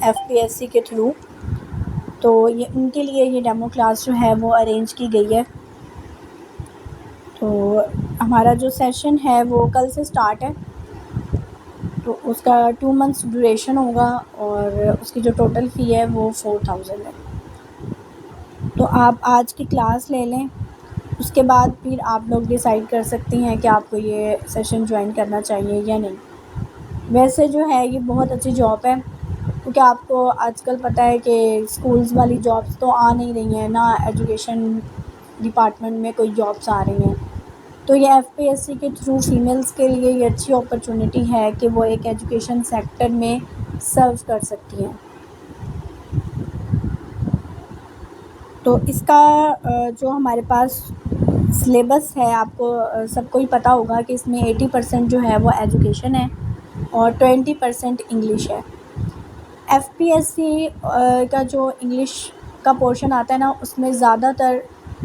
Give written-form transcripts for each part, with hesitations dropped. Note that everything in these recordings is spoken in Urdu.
FPSC کے تھرو. تو یہ ان کے لیے یہ ڈیمو کلاس جو ہے وہ ارینج کی گئی ہے. تو ہمارا جو سیشن ہے وہ کل سے سٹارٹ ہے. تو اس کا 2 months ڈوریشن ہوگا اور اس کی جو ٹوٹل فی ہے وہ 4000 ہے. تو آپ آج کی کلاس لے لیں, اس کے بعد پھر آپ لوگ ڈیسائیڈ کر سکتی ہیں کہ آپ کو یہ سیشن جوائن کرنا چاہیے یا نہیں. ویسے جو ہے یہ بہت اچھی جاب ہے, کیونکہ آپ کو آج کل پتہ ہے کہ اسکولز والی جابس تو آ نہیں رہی ہیں, نہ ایجوکیشن ڈپارٹمنٹ میں کوئی جابس آ رہی ہیں. تو یہ FPSC کے تھرو فیمیلز کے لیے یہ اچھی اپرچونٹی ہے کہ وہ ایک ایجوکیشن سیکٹر میں سرو کر سکتی ہیں. تو اس کا جو ہمارے پاس سلیبس ہے, آپ کو سب کو ہی پتہ ہوگا کہ اس میں 80% جو ہے وہ ایجوکیشن ہے اور 20% انگلش ہے. FPSC کا جو انگلش کا پورشن آتا ہے نا, اس میں زیادہ تر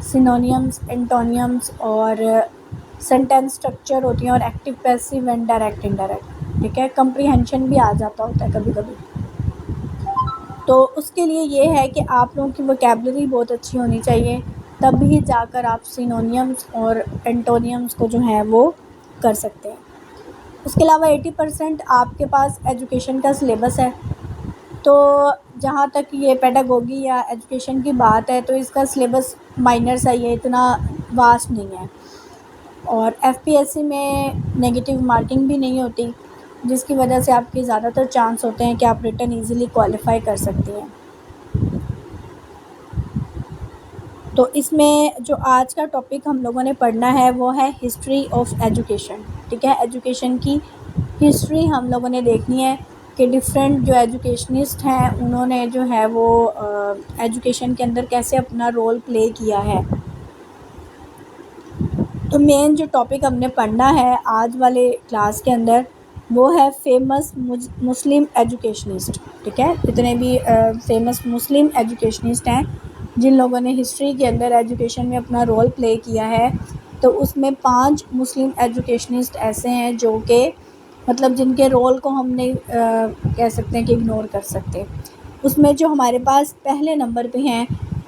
سینونیمز, انٹونیمز اور سینٹینس اسٹرکچر ہوتی ہیں, اور active, passive and direct indirect. ٹھیک ہے, کمپریہنشن بھی آ جاتا ہوتا ہے کبھی کبھی. تو اس کے لیے یہ ہے کہ آپ لوگوں کی ووکیبلری بہت اچھی ہونی چاہیے, تبھی جا کر آپ سینونیمز اور انٹونیمز کو جو ہے وہ کر سکتے ہیں. اس کے علاوہ 80% آپ کے پاس ایجوکیشن کا سلیبس ہے. تو جہاں تک یہ پیڈاگوگی یا ایجوکیشن کی بات ہے, تو اس کا سلیبس مائنر سا ہی ہے, اتنا واسٹ نہیں ہے. اور FPSC میں نگیٹیو مارکنگ بھی نہیں ہوتی, جس کی وجہ سے آپ کے زیادہ تر چانس ہوتے ہیں کہ آپ ریٹن ایزیلی کوالیفائی کر سکتی ہیں. تو اس میں جو آج کا ٹاپک ہم لوگوں نے پڑھنا ہے وہ ہے ہسٹری آف ایجوکیشن. ٹھیک ہے, ایجوکیشن کی ہسٹری ہم لوگوں نے دیکھنی ہے کہ ڈفرینٹ جو ایجوکیشنسٹ ہیں انہوں نے جو ہے وہ ایجوکیشن کے اندر کیسے اپنا رول پلے کیا ہے. تو مین جو ٹاپک ہم نے پڑھنا ہے آج والے کلاس کے اندر وہ ہے فیمس مسلم ایجوکیشنسٹ. ٹھیک ہے, جتنے بھی فیمس مسلم ایجوکیشنسٹ ہیں جن لوگوں نے ہسٹری کے اندر ایجوکیشن میں اپنا رول پلے کیا ہے, تو اس میں 5 مسلم ایجوکیشنسٹ ایسے ہیں جو کہ مطلب جن کے رول کو ہم نہیں کہہ سکتے ہیں کہ اگنور کر سکتے. اس میں جو ہمارے پاس پہلے نمبر پہ ہیں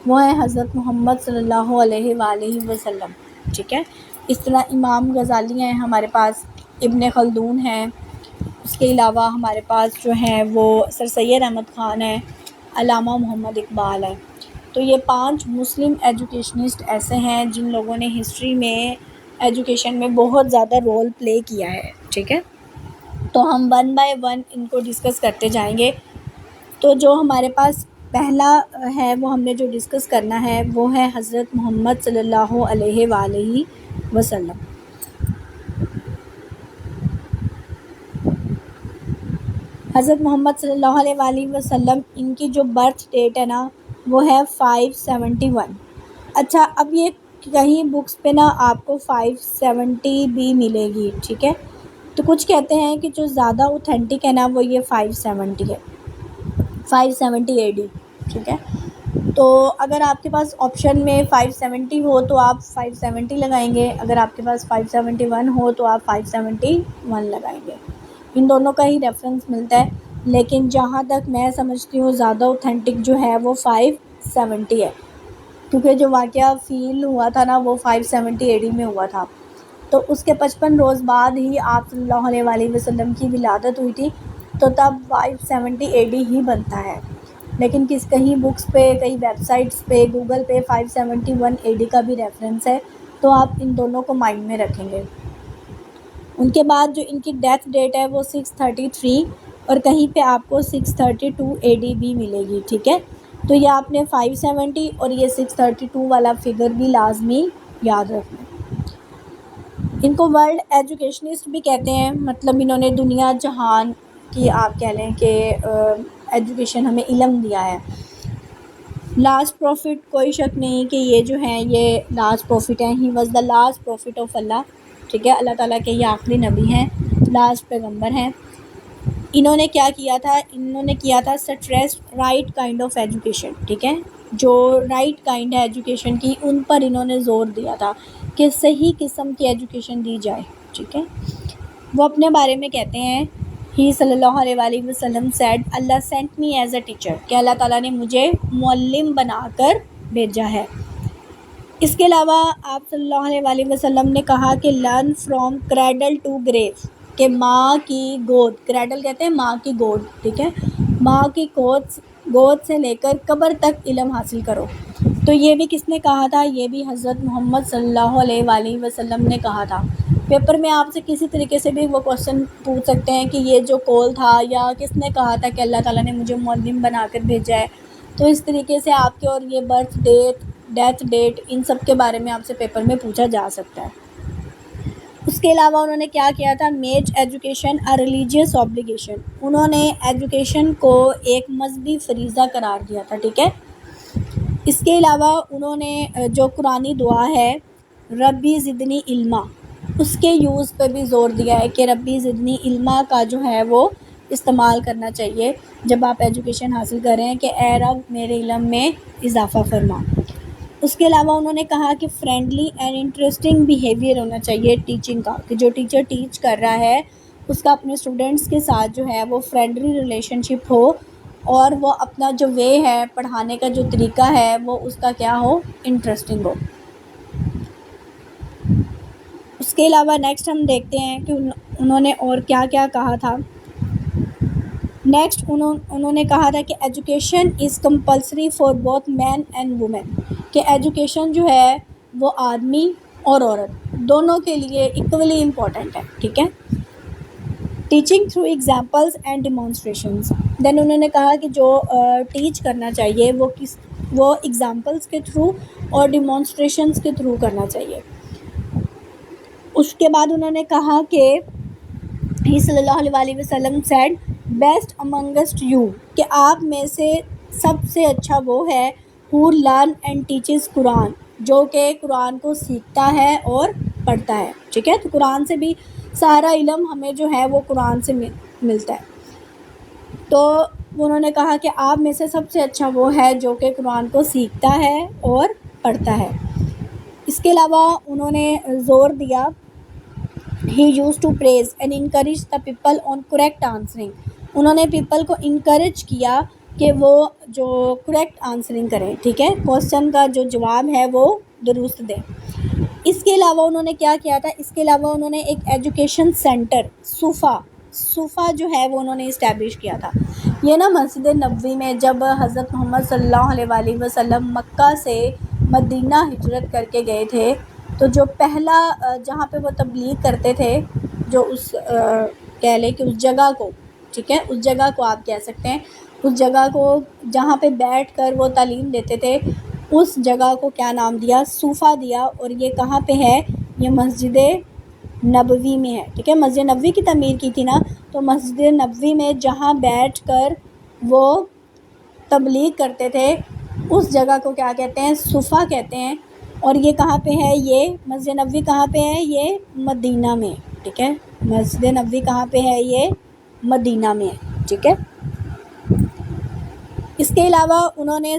وہ ہیں حضرت محمد صلی اللہ علیہ وآلہ وسلم. ٹھیک ہے, اس طرح امام غزالی ہیں ہمارے پاس, ابن خلدون ہیں, اس کے علاوہ ہمارے پاس جو ہیں وہ سر سید احمد خان ہیں, علامہ محمد اقبال ہیں. تو یہ 5 مسلم ایجوکیشنسٹ ایسے ہیں جن لوگوں نے ہسٹری میں ایجوکیشن میں بہت زیادہ رول پلے کیا ہے. ٹھیک ہے, تو ہم 1 by 1 ان کو ڈسکس کرتے جائیں گے. تو جو ہمارے پاس پہلا ہے وہ ہم نے جو ڈسکس کرنا ہے وہ ہے حضرت محمد صلی اللہ علیہ وآلہ وسلم. حضرت محمد صلی اللہ علیہ وآلہ وسلم, ان کی جو برتھ ڈیٹ ہے نا وہ ہے 571. اچھا, اب یہ کہیں بکس پہ نا آپ کو 570 بھی ملے گی. ٹھیک ہے, تو کچھ کہتے ہیں کہ جو زیادہ اوتھینٹک ہے نا وہ یہ 570 ہے, 570 AD. ٹھیک ہے, تو اگر آپ کے پاس آپشن میں 570 ہو تو آپ 570 لگائیں گے, اگر آپ کے پاس 571 ہو تو آپ 571 لگائیں گے. ان دونوں کا ہی ریفرنس ملتا ہے, لیکن جہاں تک میں سمجھتی ہوں زیادہ اوتھینٹک جو ہے وہ 570 ہے, کیونکہ جو واقعہ فیل ہوا تھا نا وہ 570 AD میں ہوا تھا. تو اس کے 55 روز بعد ہی آپ صلی اللہ علیہ وآلہ وسلم کی ولادت ہوئی تھی, تو تب 570 AD ہی بنتا ہے. لیکن کہیں بکس پہ, کئی ویب سائٹس پہ, گوگل پہ 571 AD کا بھی ریفرنس ہے, تو آپ ان دونوں کو مائنڈ میں رکھیں گے. ان کے بعد جو ان کی ڈیتھ ڈیٹ ہے وہ 633, اور کہیں پہ آپ کو 632 AD بھی ملے گی. ٹھیک ہے, تو یہ آپ نے 570 اور یہ 632 والا فگر بھی لازمی یاد رکھنا. ان کو ورلڈ ایجوکیشنسٹ بھی کہتے ہیں, مطلب انہوں نے دنیا جہان کی آپ کہہ لیں کہ ایجوکیشن ہمیں علم دیا ہے. لاسٹ پروفٹ, کوئی شک نہیں کہ یہ جو ہیں یہ لاسٹ پروفٹ ہیں. He was the last prophet of Allah. ٹھیک ہے, اللہ تعالیٰ کے یہ آخری نبی ہیں, لاسٹ پیغمبر ہیں. انہوں نے کیا کیا تھا, انہوں نے کیا تھا stress right kind of education. ٹھیک ہے, جو رائٹ کائنڈ ہے ایجوکیشن کی, ان پر انہوں نے زور دیا تھا کہ صحیح قسم کی ایجوکیشن دی جائے. ٹھیک ہے, وہ اپنے بارے میں کہتے ہیں ہی صلی اللہ علیہ وآلہ وسلم said Allah sent me as a teacher کہ اللہ تعالیٰ نے مجھے معلم بنا کر بھیجا ہے۔ اس کے علاوہ آپ صلی اللہ علیہ وآلہ وسلم نے کہا کہ learn from cradle to grave کہ ماں کی گود، کریڈل کہتے ہیں ماں کی گود، ٹھیک ہے، ماں کی گود سے لے کر قبر تک علم حاصل کرو۔ تو یہ بھی کس نے کہا تھا؟ یہ بھی حضرت محمد صلی اللہ علیہ وآلہ وسلم نے کہا تھا۔ پیپر میں آپ سے کسی طریقے سے بھی وہ کوشچن پوچھ سکتے ہیں کہ یہ جو قول تھا یا کس نے کہا تھا کہ اللہ تعالیٰ نے مجھے معلم بنا کر بھیجا ہے، تو اس طریقے سے آپ کے اور یہ برتھ ڈیٹ، ڈیتھ ڈیٹ، ان سب کے بارے میں آپ سے پیپر میں پوچھا جا سکتا ہے۔ اس کے علاوہ انہوں نے کیا کیا تھا؟ Made education a religious obligation، انہوں نے ایجوکیشن کو ایک مذہبی فریضہ قرار دیا تھا، ٹھیک ہے۔ اس کے علاوہ انہوں نے جو قرآنی دعا ہے ربی زدنی علما، اس کے یوز پہ بھی زور دیا ہے کہ ربی زدنی علما کا جو ہے وہ استعمال کرنا چاہیے جب آپ ایجوکیشن حاصل کر رہے ہیں کہ اے رب میرے علم میں اضافہ فرما۔ اس کے علاوہ انہوں نے کہا کہ فرینڈلی اینڈ انٹرسٹنگ بیہیویئر ہونا چاہیے ٹیچنگ کا، کہ جو ٹیچر ٹیچ کر رہا ہے اس کا اپنے اسٹوڈنٹس کے ساتھ جو ہے وہ فرینڈلی ریلیشن شپ ہو، اور وہ اپنا جو وے ہے پڑھانے کا، جو طریقہ ہے وہ اس کا کیا ہو؟ انٹرسٹنگ ہو۔ اس کے علاوہ نیکسٹ ہم دیکھتے ہیں کہ انہوں نے اور کیا کیا کہا تھا۔ نیکسٹ انہوں نے کہا تھا کہ education is compulsory for both men and women, کہ ایجوکیشن جو ہے وہ آدمی اور عورت دونوں کے لیے ایکولی امپورٹنٹ ہے، ٹھیک ہے۔ ٹیچنگ تھرو ایگزامپلس اینڈ ڈیمانسٹریشنز، دین انہوں نے کہا کہ جو ٹیچ کرنا چاہیے وہ ایگزامپلس کے تھرو اور ڈیمانسٹریشنز کے تھرو کرنا چاہیے۔ اس کے بعد انہوں نے کہا کہ ہی صلی اللہ علیہ وآلہ وسلم said بیسٹ amongst you، کہ آپ میں سے سب سے اچھا وہ ہے who learn and teaches قرآن، جو کہ قرآن کو سیکھتا ہے اور پڑھتا ہے، ٹھیک ہے۔ تو قرآن سے بھی سارا علم ہمیں جو ہے وہ قرآن سے ملتا ہے۔ تو انہوں نے کہا کہ آپ میں سے سب سے اچھا وہ ہے جو کہ قرآن کو سیکھتا ہے اور پڑھتا ہے۔ اس کے علاوہ انہوں نے زور دیا He used to praise and encourage the people on correct answering، انہوں نے پیپل کو انکریج کیا کہ وہ جو کریکٹ آنسرنگ کریں، ٹھیک ہے، کوسچن کا جو جواب ہے وہ درست دیں۔ اس کے علاوہ انہوں نے کیا کیا تھا؟ اس کے علاوہ انہوں نے ایک ایجوکیشن سینٹر صوفہ جو ہے وہ انہوں نے اسٹیبلش کیا تھا۔ یہ نا مسجد نبوی میں جب حضرت محمد صلی اللہ علیہ وآلہ وسلم مکہ سے مدینہ ہجرت کر کے گئے تھے، تو جو پہلا جہاں پہ وہ تبلیغ کرتے تھے، جو اس کہہ لیں کہ اس جگہ کو، ٹھیک ہے، اس جگہ کو آپ کہہ سکتے ہیں، اس جگہ کو جہاں پہ بیٹھ کر وہ تعلیم دیتے تھے، اس جگہ کو کیا نام دیا؟ صوفہ دیا۔ اور یہ کہاں پہ ہے؟ یہ مسجد نبوی میں ہے، ٹھیک ہے۔ مسجد نبوی کی تعمیر کی تھی نا، تو مسجد نبوی میں جہاں بیٹھ کر وہ تبلیغ کرتے تھے اس جگہ کو کیا کہتے ہیں؟ صوفہ کہتے ہیں۔ اور یہ کہاں پہ ہے؟ یہ مسجد نبوی کہاں پہ ہے؟ یہ مدینہ میں، ٹھیک ہے۔ مسجد نبوی کہاں پہ ہے؟ یہ مدینہ میں ہے، ٹھیک ہے۔ اس کے علاوہ انہوں نے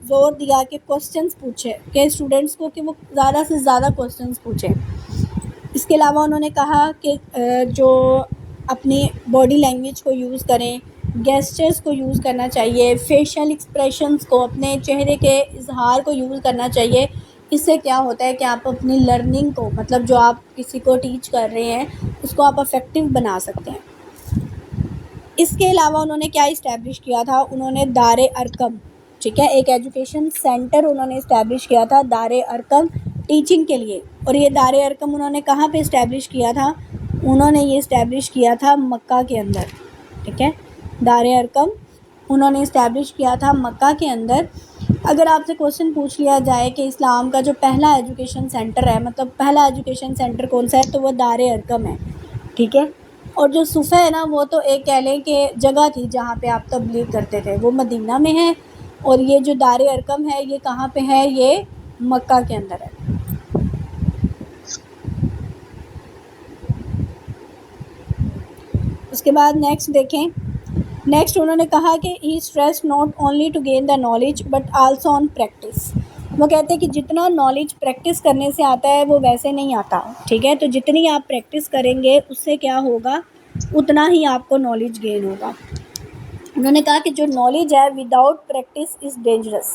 زور دیا کہ کوسچنز پوچھے، کہ اسٹوڈنٹس کو کہ وہ زیادہ سے زیادہ کوسچنز پوچھیں۔ اس کے علاوہ انہوں نے کہا کہ جو اپنی باڈی لینگویج کو یوز کریں، گیسچرز کو یوز کرنا چاہیے، فیشل ایکسپریشنز کو، اپنے چہرے کے اظہار کو یوز کرنا چاہیے۔ اس سے کیا ہوتا ہے کہ آپ اپنی لرننگ کو، مطلب جو آپ کسی کو ٹیچ کر رہے ہیں اس کو آپ افیکٹو بنا سکتے ہیں۔ اس کے علاوہ انہوں نے کیا اسٹیبلش کیا تھا؟ انہوں نے دار ارقم، ٹھیک ہے، ایک ایجوکیشن سینٹر انہوں نے اسٹیبلش کیا تھا دار ارقم ٹیچنگ کے لیے۔ اور یہ دار ارقم انہوں نے کہاں پہ اسٹیبلش کیا تھا؟ انہوں نے یہ اسٹیبلش کیا تھا مکہ کے اندر، ٹھیک ہے۔ دار ارقم انہوں نے اسٹیبلش کیا تھا مکہ کے اندر۔ اگر آپ سے کوسچن پوچھ لیا جائے کہ اسلام کا جو پہلا ایجوکیشن سینٹر ہے، مطلب پہلا ایجوکیشن سینٹر کون سا ہے، تو وہ دار ارقم ہے، ٹھیک ہے۔ اور جو صوفہ ہے نا، وہ تو ایک کہہ لیں کہ جگہ تھی جہاں پہ آپ تبلیغ کرتے تھے، وہ مدینہ میں ہے۔ اور یہ جو دار ارقم ہے یہ کہاں پہ ہے؟ یہ مکہ کے اندر ہے۔ اس کے بعد نیکسٹ دیکھیں۔ نیکسٹ انہوں نے کہا کہ he stress not only to gain the knowledge but also on practice, وہ کہتے ہیں کہ جتنا نالج پریکٹس کرنے سے آتا ہے وہ ویسے نہیں آتا، ٹھیک ہے۔ تو جتنی آپ پریکٹس کریں گے اس سے کیا ہوگا؟ اتنا ہی آپ کو نالج گین ہوگا۔ انہوں نے کہا کہ جو نالج ہے وداؤٹ پریکٹس از ڈینجرس،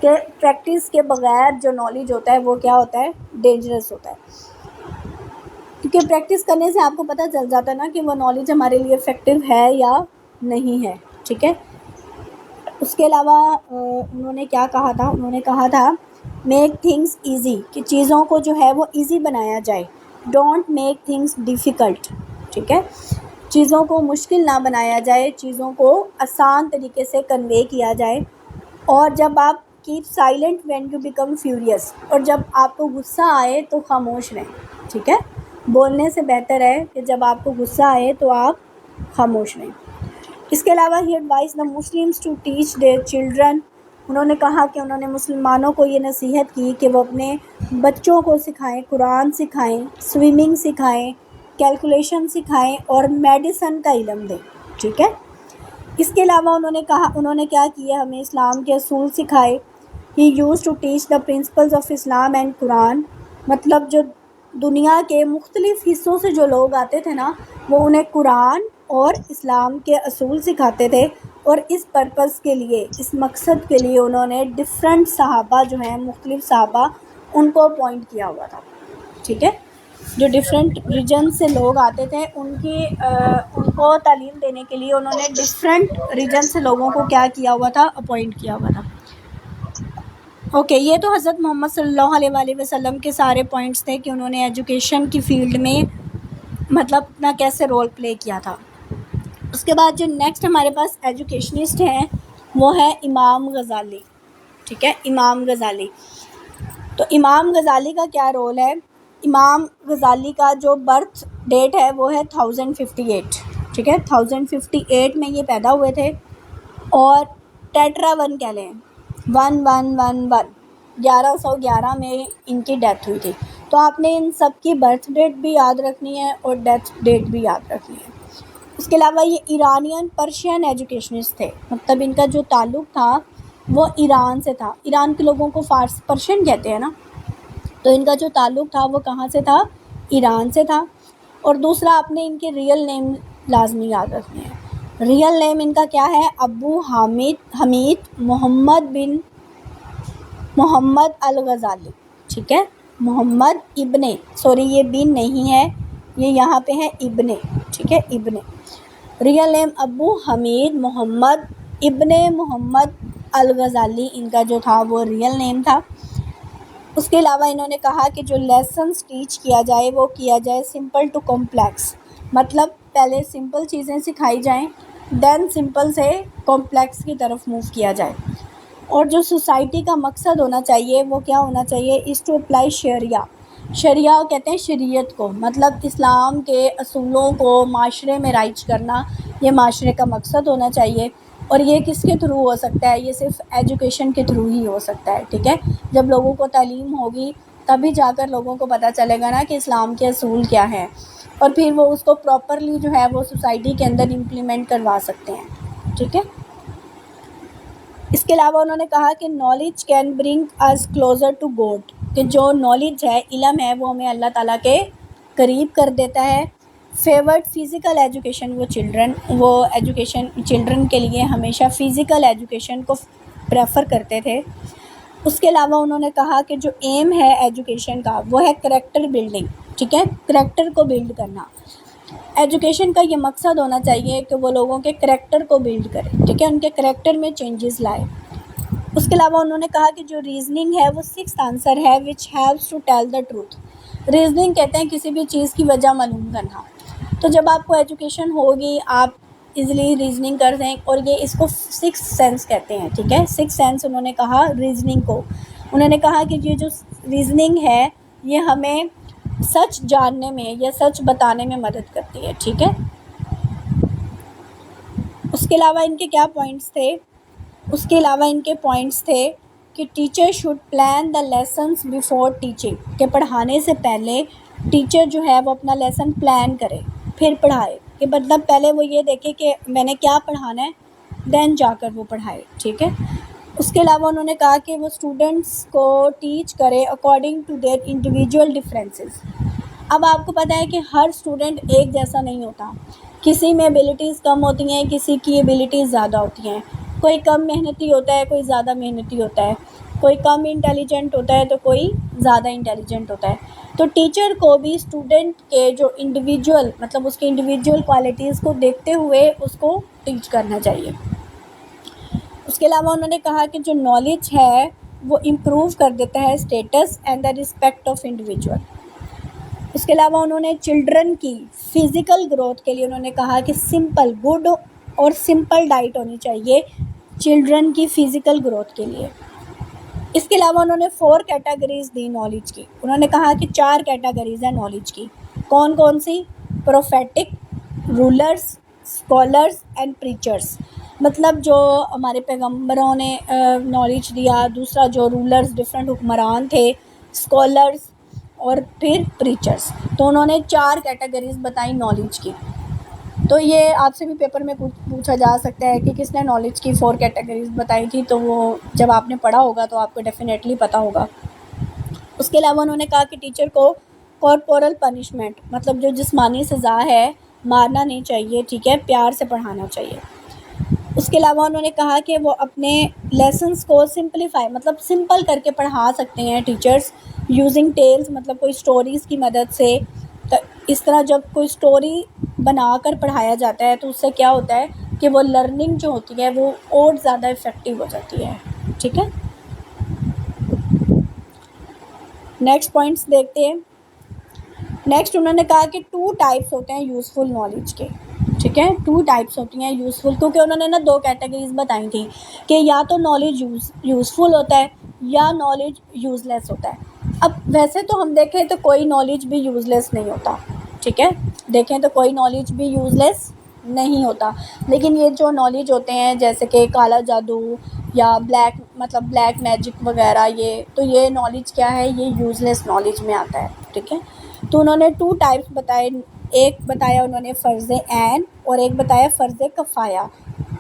کہ پریکٹس کے بغیر جو نالج ہوتا ہے وہ کیا ہوتا ہے؟ ڈینجرس ہوتا ہے، کیونکہ پریکٹس کرنے سے آپ کو پتہ چل جاتا ہے نا کہ وہ نالج ہمارے لیے افیکٹو ہے یا نہیں ہے، ٹھیک ہے۔ اس کے علاوہ انہوں نے کیا کہا تھا؟ انہوں نے کہا تھا میک تھنگس ایزی، کہ چیزوں کو جو ہے وہ ایزی بنایا جائے، ڈونٹ میک تھنگس ڈیفیکلٹ، ٹھیک ہے، چیزوں کو مشکل نہ بنایا جائے، چیزوں کو آسان طریقے سے کنوے کیا جائے، اور جب آپ keep silent when you become furious, اور جب آپ کو غصہ آئے تو خاموش رہیں، ٹھیک ہے، بولنے سے بہتر ہے کہ جب آپ کو غصہ آئے تو آپ خاموش رہیں۔ اس کے علاوہ he advise the Muslims to teach their children, انہوں نے کہا کہ انہوں نے مسلمانوں کو یہ نصیحت کی کہ وہ اپنے بچوں کو سکھائیں، قرآن سکھائیں، سوئمنگ سکھائیں، کیلکولیشن سکھائیں اور میڈیسن کا علم دیں، ٹھیک ہے۔ اس کے علاوہ انہوں نے کیا کیا؟ ہمیں اسلام کے اصول سکھائے۔ He use to teach the principles of Islam and Quran, مطلب جو دنیا کے مختلف حصوں سے جو لوگ آتے تھے نا، وہ انہیں قرآن اور اسلام کے اصول سکھاتے تھے، اور اس پرپس کے لیے، اس مقصد کے لیے انہوں نے ڈفرینٹ صحابہ جو ہیں، مختلف صحابہ، ان کو اپوائنٹ کیا ہوا تھا، ٹھیک ہے، جو ڈفرینٹ ریجن سے لوگ آتے تھے ان کو تعلیم دینے کے لیے انہوں نے ڈفرینٹ ریجن سے لوگوں کو کیا کیا ہوا تھا؟ اپوائنٹ کیا ہوا تھا۔ اوکے، یہ تو حضرت محمد صلی اللہ علیہ وآلہ وسلم کے سارے پوائنٹس تھے کہ انہوں نے ایجوکیشن کی فیلڈ میں مطلب اپنا کیسے رول پلے کیا تھا۔ اس کے بعد جو نیکسٹ ہمارے پاس ایجوکیشنسٹ ہیں وہ ہے امام غزالی، ٹھیک ہے، امام غزالی۔ تو امام غزالی کا کیا رول ہے؟ امام غزالی کا جو برتھ ڈیٹ ہے وہ ہے 1058، ٹھیک ہے، 1058 میں یہ پیدا ہوئے تھے، اور ٹیٹرا 1 کہہ لیں، 1111، 1111 میں ان کی ڈیتھ ہوئی تھی۔ تو آپ نے ان سب کی برتھ ڈیٹ بھی یاد رکھنی ہے اور ڈیتھ ڈیٹ بھی یاد رکھنی ہے۔ اس کے علاوہ یہ ایرانین پرشین ایجوکیشنسٹ تھے، مطلب ان کا جو تعلق تھا وہ ایران سے تھا۔ ایران کے لوگوں کو پرشین کہتے ہیں نا، تو ان کا جو تعلق تھا وہ کہاں سے تھا؟ ایران سے تھا۔ اور دوسرا آپ نے ان کے ریئل نیم لازمی یاد رکھنے ہیں۔ ریئل نیم ان کا کیا ہے؟ ابو حمید محمد بن محمد الغزالی، ٹھیک ہے، محمد ابن، سوری یہ بن نہیں ہے، یہ یہاں پہ ہے ابن، ٹھیک ہے، ابن، ریئل نیم ابو حمید محمد ابن محمد الغزالی ان کا جو تھا وہ ریئل نیم تھا۔ اس کے علاوہ انہوں نے کہا کہ جو لیسنس ٹیچ کیا جائے وہ کیا جائے سمپل ٹو کمپلیکس، مطلب پہلے سمپل چیزیں سکھائی جائیں، دین سمپل سے کمپلیکس کی طرف موو کیا جائے۔ اور جو سوسائٹی کا مقصد ہونا چاہیے وہ کیا ہونا چاہیے؟ از ٹو اپلائی شریعہ، شریعہ کہتے ہیں شریعت کو، مطلب اسلام کے اصولوں کو معاشرے میں رائج کرنا، یہ معاشرے کا مقصد ہونا چاہیے۔ اور یہ کس کے تھرو ہو سکتا ہے؟ یہ صرف ایجوکیشن کے تھرو ہی ہو سکتا ہے، ٹھیک ہے، جب لوگوں کو تعلیم ہوگی تبھی جا کر لوگوں کو پتہ چلے گا نا کہ اسلام کے اصول کیا ہیں، اور پھر وہ اس کو پراپرلی جو ہے وہ سوسائٹی کے اندر امپلیمنٹ کروا سکتے ہیں، ٹھیک ہے۔ اس کے علاوہ انہوں نے کہا کہ knowledge can bring us closer to God, کہ جو نالج ہے، علم ہے، وہ ہمیں اللہ تعالیٰ کے قریب کر دیتا ہے۔ فیورڈ فزیکل ایجوکیشن، وہ ایجوکیشن چلڈرن کے لیے ہمیشہ فزیکل ایجوکیشن کو پریفر کرتے تھے۔ اس کے علاوہ انہوں نے کہا کہ جو ایم ہے ایجوکیشن کا وہ ہے کریکٹر بلڈنگ، ٹھیک ہے، کریکٹر کو بلڈ کرنا۔ ایجوکیشن کا یہ مقصد ہونا چاہیے کہ وہ لوگوں کے کریکٹر کو بلڈ کرے، ٹھیک ہے، ان کے کریکٹر میں چینجز لائے۔ اس کے علاوہ انہوں نے کہا کہ جو ریزننگ ہے وہ سکس آنسر ہے which helps to tell the truth. Reasoning کہتے ہیں کسی بھی چیز کی وجہ معلوم کرنا، تو جب آپ کو ایجوکیشن ہوگی آپ ایزیلی ریزننگ کر دیں، اور یہ اس کو سکس سینس کہتے ہیں، ٹھیک ہے، سکس سینس انہوں نے کہا ریزننگ کو۔ انہوں نے کہا کہ یہ جو ریزننگ ہے یہ ہمیں سچ جاننے میں یا سچ بتانے میں مدد کرتی ہے، ٹھیک ہے۔ اس کے علاوہ ان کے کیا پوائنٹس تھے؟ اس کے علاوہ ان کے پوائنٹس تھے کہ teacher should plan the lessons before teaching, کہ پڑھانے سے پہلے ٹیچر جو ہے وہ اپنا لیسن پلان کرے پھر پڑھائے، کہ مطلب پہلے وہ یہ دیکھے کہ میں نے کیا پڑھانا ہے، دین جا کر وہ پڑھائے، ٹھیک ہے۔ اس کے علاوہ انہوں نے کہا کہ وہ اسٹوڈنٹس کو ٹیچ کرے according to their individual differences. اب آپ کو پتہ ہے کہ ہر اسٹوڈنٹ ایک جیسا نہیں ہوتا، کسی میں ایبلٹیز کم ہوتی ہیں، کسی کی ایبلٹیز زیادہ ہوتی ہیں، کوئی کم محنتی ہوتا ہے، کوئی زیادہ محنتی ہوتا ہے، کوئی کم انٹیلیجنٹ ہوتا ہے تو کوئی زیادہ انٹیلیجنٹ ہوتا ہے. تو ٹیچر کو بھی اسٹوڈنٹ کے جو انڈیویجول مطلب اس کی انڈیویجول کوالٹیز کو دیکھتے ہوئے اس کو ٹیچ کرنا چاہیے. اس کے علاوہ انہوں نے کہا کہ جو نالج ہے وہ امپروو کر دیتا ہے status and the respect of individual. اس کے علاوہ انہوں نے چلڈرن کی فزیکل گروتھ کے لیے انہوں نے کہا کہ سمپل گڈ اور سمپل ڈائٹ ہونی چاہیے چلڈرن کی فزیکل گروتھ کے لیے. اس کے علاوہ انہوں نے 4 کیٹیگریز دی نالج کی. انہوں نے کہا کہ 4 کیٹیگریز ہیں نالج کی. کون کون سی؟ Prophetic, rulers, scholars and preachers. مطلب جو ہمارے پیغمبروں نے نالج دیا. دوسرا جو رولرز ڈفرینٹ حکمران تھے، اسکالرز اور پھر پریچرز. تو انہوں نے 4 کیٹیگریز بتائی نالج کی. تو یہ آپ سے بھی پیپر میں پوچھا جا سکتا ہے کہ کس نے نالج کی 4 کیٹیگریز بتائی تھی، تو وہ جب آپ نے پڑھا ہوگا تو آپ کو ڈیفینیٹلی پتہ ہوگا. اس کے علاوہ انہوں نے کہا کہ ٹیچر کو کارپورل پنشمنٹ مطلب جو جسمانی سزا ہے مارنا نہیں چاہیے، ٹھیک ہے، پیار سے پڑھانا چاہیے. اس کے علاوہ انہوں نے کہا کہ وہ اپنے لیسنس کو سمپلیفائی مطلب سمپل کر کے پڑھا سکتے ہیں ٹیچرز یوزنگ ٹیلز مطلب کوئی اسٹوریز کی مدد سے. تو اس طرح جب کوئی اسٹوری بنا کر پڑھایا جاتا ہے تو اس سے کیا ہوتا ہے کہ وہ لرننگ جو ہوتی ہے وہ اور زیادہ افیکٹو ہو جاتی ہے. ٹھیک ہے، نیکسٹ پوائنٹس دیکھتے ہیں. نیکسٹ انہوں نے کہا کہ 2 ٹائپس ہوتے ہیں یوزفل نالج کے. ٹھیک ہے، 2 ٹائپس ہوتی ہیں یوزفل، کیونکہ انہوں نے 2 کیٹیگریز بتائی تھیں کہ یا تو نالج یوزفل ہوتا ہے یا نالج یوز لیس ہوتا ہے. اب ویسے تو ہم دیکھیں تو کوئی نالج بھی یوز لیس نہیں ہوتا. ٹھیک ہے، دیکھیں تو کوئی نالج بھی یوز لیس نہیں ہوتا. لیکن یہ جو نالج ہوتے ہیں جیسے کہ کالا جادو یا بلیک میجک وغیرہ، یہ نالج کیا ہے، یہ یوز لیس نالج میں آتا ہے. ٹھیک ہے، تو انہوں نے 2 ٹائپس بتائے. ایک بتایا انہوں نے فرض عین اور ایک بتایا فرض کفایہ.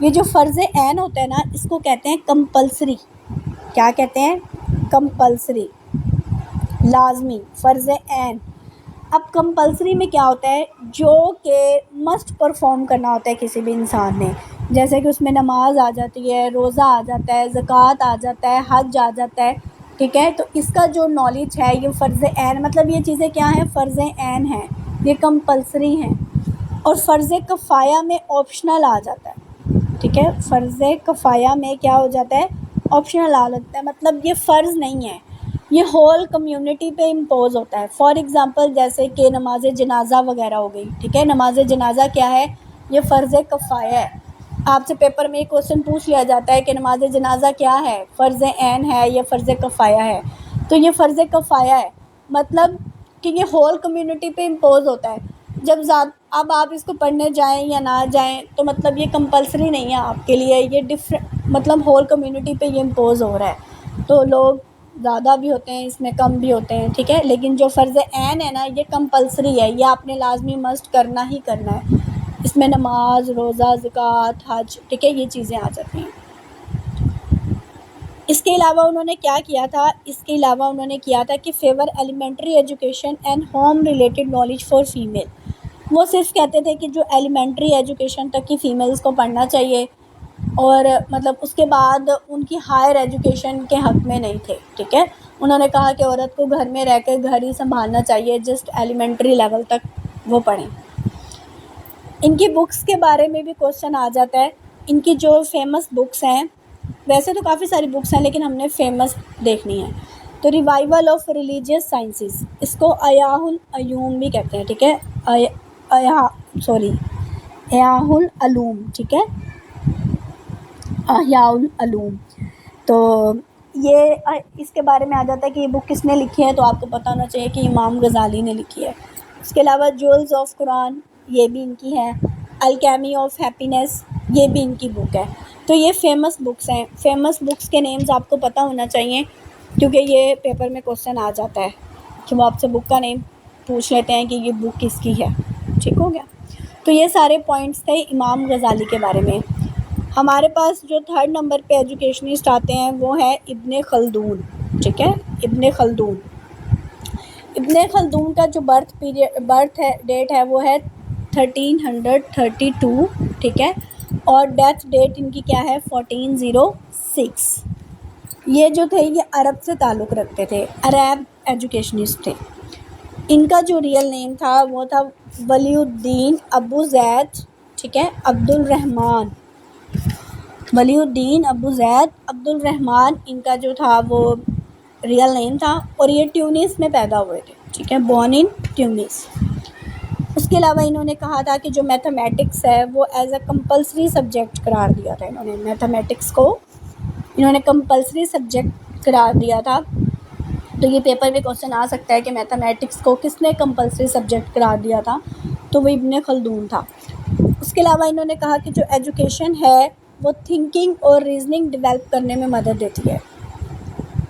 یہ جو فرض عین ہوتا ہے نا اس کو کہتے ہیں کمپلسری. کیا کہتے ہیں؟ کمپلسری، لازمی، فرض عین. اب کمپلسری میں کیا ہوتا ہے؟ جو کہ مسٹ پرفارم کرنا ہوتا ہے کسی بھی انسان نے، جیسے کہ اس میں نماز آ جاتی ہے، روزہ آ جاتا ہے، زکوٰۃ آ جاتا ہے، حج آ جاتا ہے. ٹھیک ہے، تو اس کا جو نالج ہے یہ فرض عین مطلب یہ چیزیں کیا ہیں؟ فرض عین ہیں، یہ کمپلسری ہیں. اور فرض کفایہ میں آپشنل آ جاتا ہے. ٹھیک ہے، فرض کفایہ میں کیا ہو جاتا ہے؟ آپشنل آ جاتا ہے، مطلب یہ فرض نہیں ہے، یہ ہول کمیونٹی پہ امپوز ہوتا ہے. فار ایگزامپل جیسے کہ نماز جنازہ وغیرہ ہو گئی. ٹھیک ہے، نماز جنازہ کیا ہے؟ یہ فرض کفایہ ہے. آپ سے پیپر میں ایک کوسچن پوچھ لیا جاتا ہے کہ نماز جنازہ کیا ہے؟ فرض عین ہے یا فرض کفایہ ہے؟ تو یہ فرض کفایہ ہے، مطلب کہ یہ ہول کمیونٹی پہ امپوز ہوتا ہے. اب آپ اس کو پڑھنے جائیں یا نہ جائیں تو مطلب یہ کمپلسری نہیں ہے آپ کے لیے، یہ مطلب ہول کمیونٹی پہ یہ امپوز ہو رہا ہے. تو لوگ زیادہ بھی ہوتے ہیں اس میں، کم بھی ہوتے ہیں. ٹھیک ہے، لیکن جو فرض عین ہے نا یہ کمپلسری ہے، یہ آپ نے لازمی مسٹ کرنا ہی کرنا ہے. اس میں نماز، روزہ، زکوٰۃ، حج، ٹھیک ہے، یہ چیزیں آ جاتی ہیں. اس کے علاوہ انہوں نے کیا کیا تھا؟ اس کے علاوہ انہوں نے کیا تھا کہ favour elementary education and home related knowledge for female. وہ صرف کہتے تھے کہ جو ایلیمنٹری ایجوکیشن تک کی فیمیلز کو پڑھنا چاہیے اور مطلب اس کے بعد ان کی ہائر ایجوکیشن کے حق میں نہیں تھے. ٹھیک ہے، انہوں نے کہا کہ عورت کو گھر میں رہ کر گھر ہی سنبھالنا چاہیے، جسٹ ایلیمنٹری لیول تک وہ پڑھیں. ان کی بکس کے بارے میں بھی کوسچن آ جاتا ہے. ان کی جو فیمس بکس ہیں، ویسے تو کافی ساری بکس ہیں لیکن ہم نے فیمس دیکھنی ہے. تو ریوائول آف ریلیجیس سائنسز، اس کو احیاء العلوم بھی کہتے ہیں. ٹھیک ہے، احیاء العلوم. ٹھیک ہے، احیاء العلوم. تو یہ اس کے بارے میں آ جاتا ہے کہ یہ بک کس نے لکھی ہے، تو آپ کو پتہ ہونا چاہیے کہ امام غزالی نے لکھی ہے. اس کے علاوہ جولز آف قرآن یہ بھی ان کی ہے. الکیمی آف ہیپینس یہ بھی ان کی بک ہے. تو یہ فیمس بکس ہیں. فیمس بکس کے نیمز آپ کو پتہ ہونا چاہیے کیونکہ یہ پیپر میں کوسچن آ جاتا ہے کہ وہ آپ سے بک کا نیم پوچھ لیتے ہیں کہ یہ بک کس کی ہے. ٹھیک ہو گیا؟ تو یہ سارے پوائنٹس تھے امام غزالی کے بارے میں. ہمارے پاس جو 3rd نمبر پہ ایجوکیشنسٹ آتے ہیں وہ ہے ابن خلدون. ٹھیک ہے، ابن خلدون. ابن خلدون کا جو برتھ ڈیٹ ہے وہ ہے 1332, ٹھیک ہے، اور ڈیتھ ڈیٹ ان کی کیا ہے 1406۔ یہ جو تھے یہ عرب سے تعلق رکھتے تھے، عرب ایجوکیشنسٹ تھے۔ ان کا جو ریئل نیم تھا وہ تھا ولی الدین ابو زید، ٹھیک ہے، عبد الرحمن، ولی الدین ابو زید عبد الرحمن ان کا جو تھا وہ ریئل نیم تھا، اور یہ ٹیونس میں پیدا ہوئے تھے، ٹھیک ہے، بورن ان ٹیونس۔ اس کے علاوہ انہوں نے کہا تھا کہ جو میتھمیٹکس ہے وہ ایز اے کمپلسری سبجیکٹ قرار دیا تھا، انہوں نے میتھمیٹکس کو انہوں نے کمپلسری سبجیکٹ قرار دیا تھا۔ تو یہ پیپر میں کوسچن آ سکتا ہے کہ میتھمیٹکس کو کس نے کمپلسری سبجیکٹ قرار دیا تھا، تو وہ ابن خلدون تھا۔ اس کے علاوہ انہوں نے کہا کہ جو ایجوکیشن ہے وہ تھنکنگ اور ریزننگ ڈیولپ کرنے میں مدد دیتی ہے،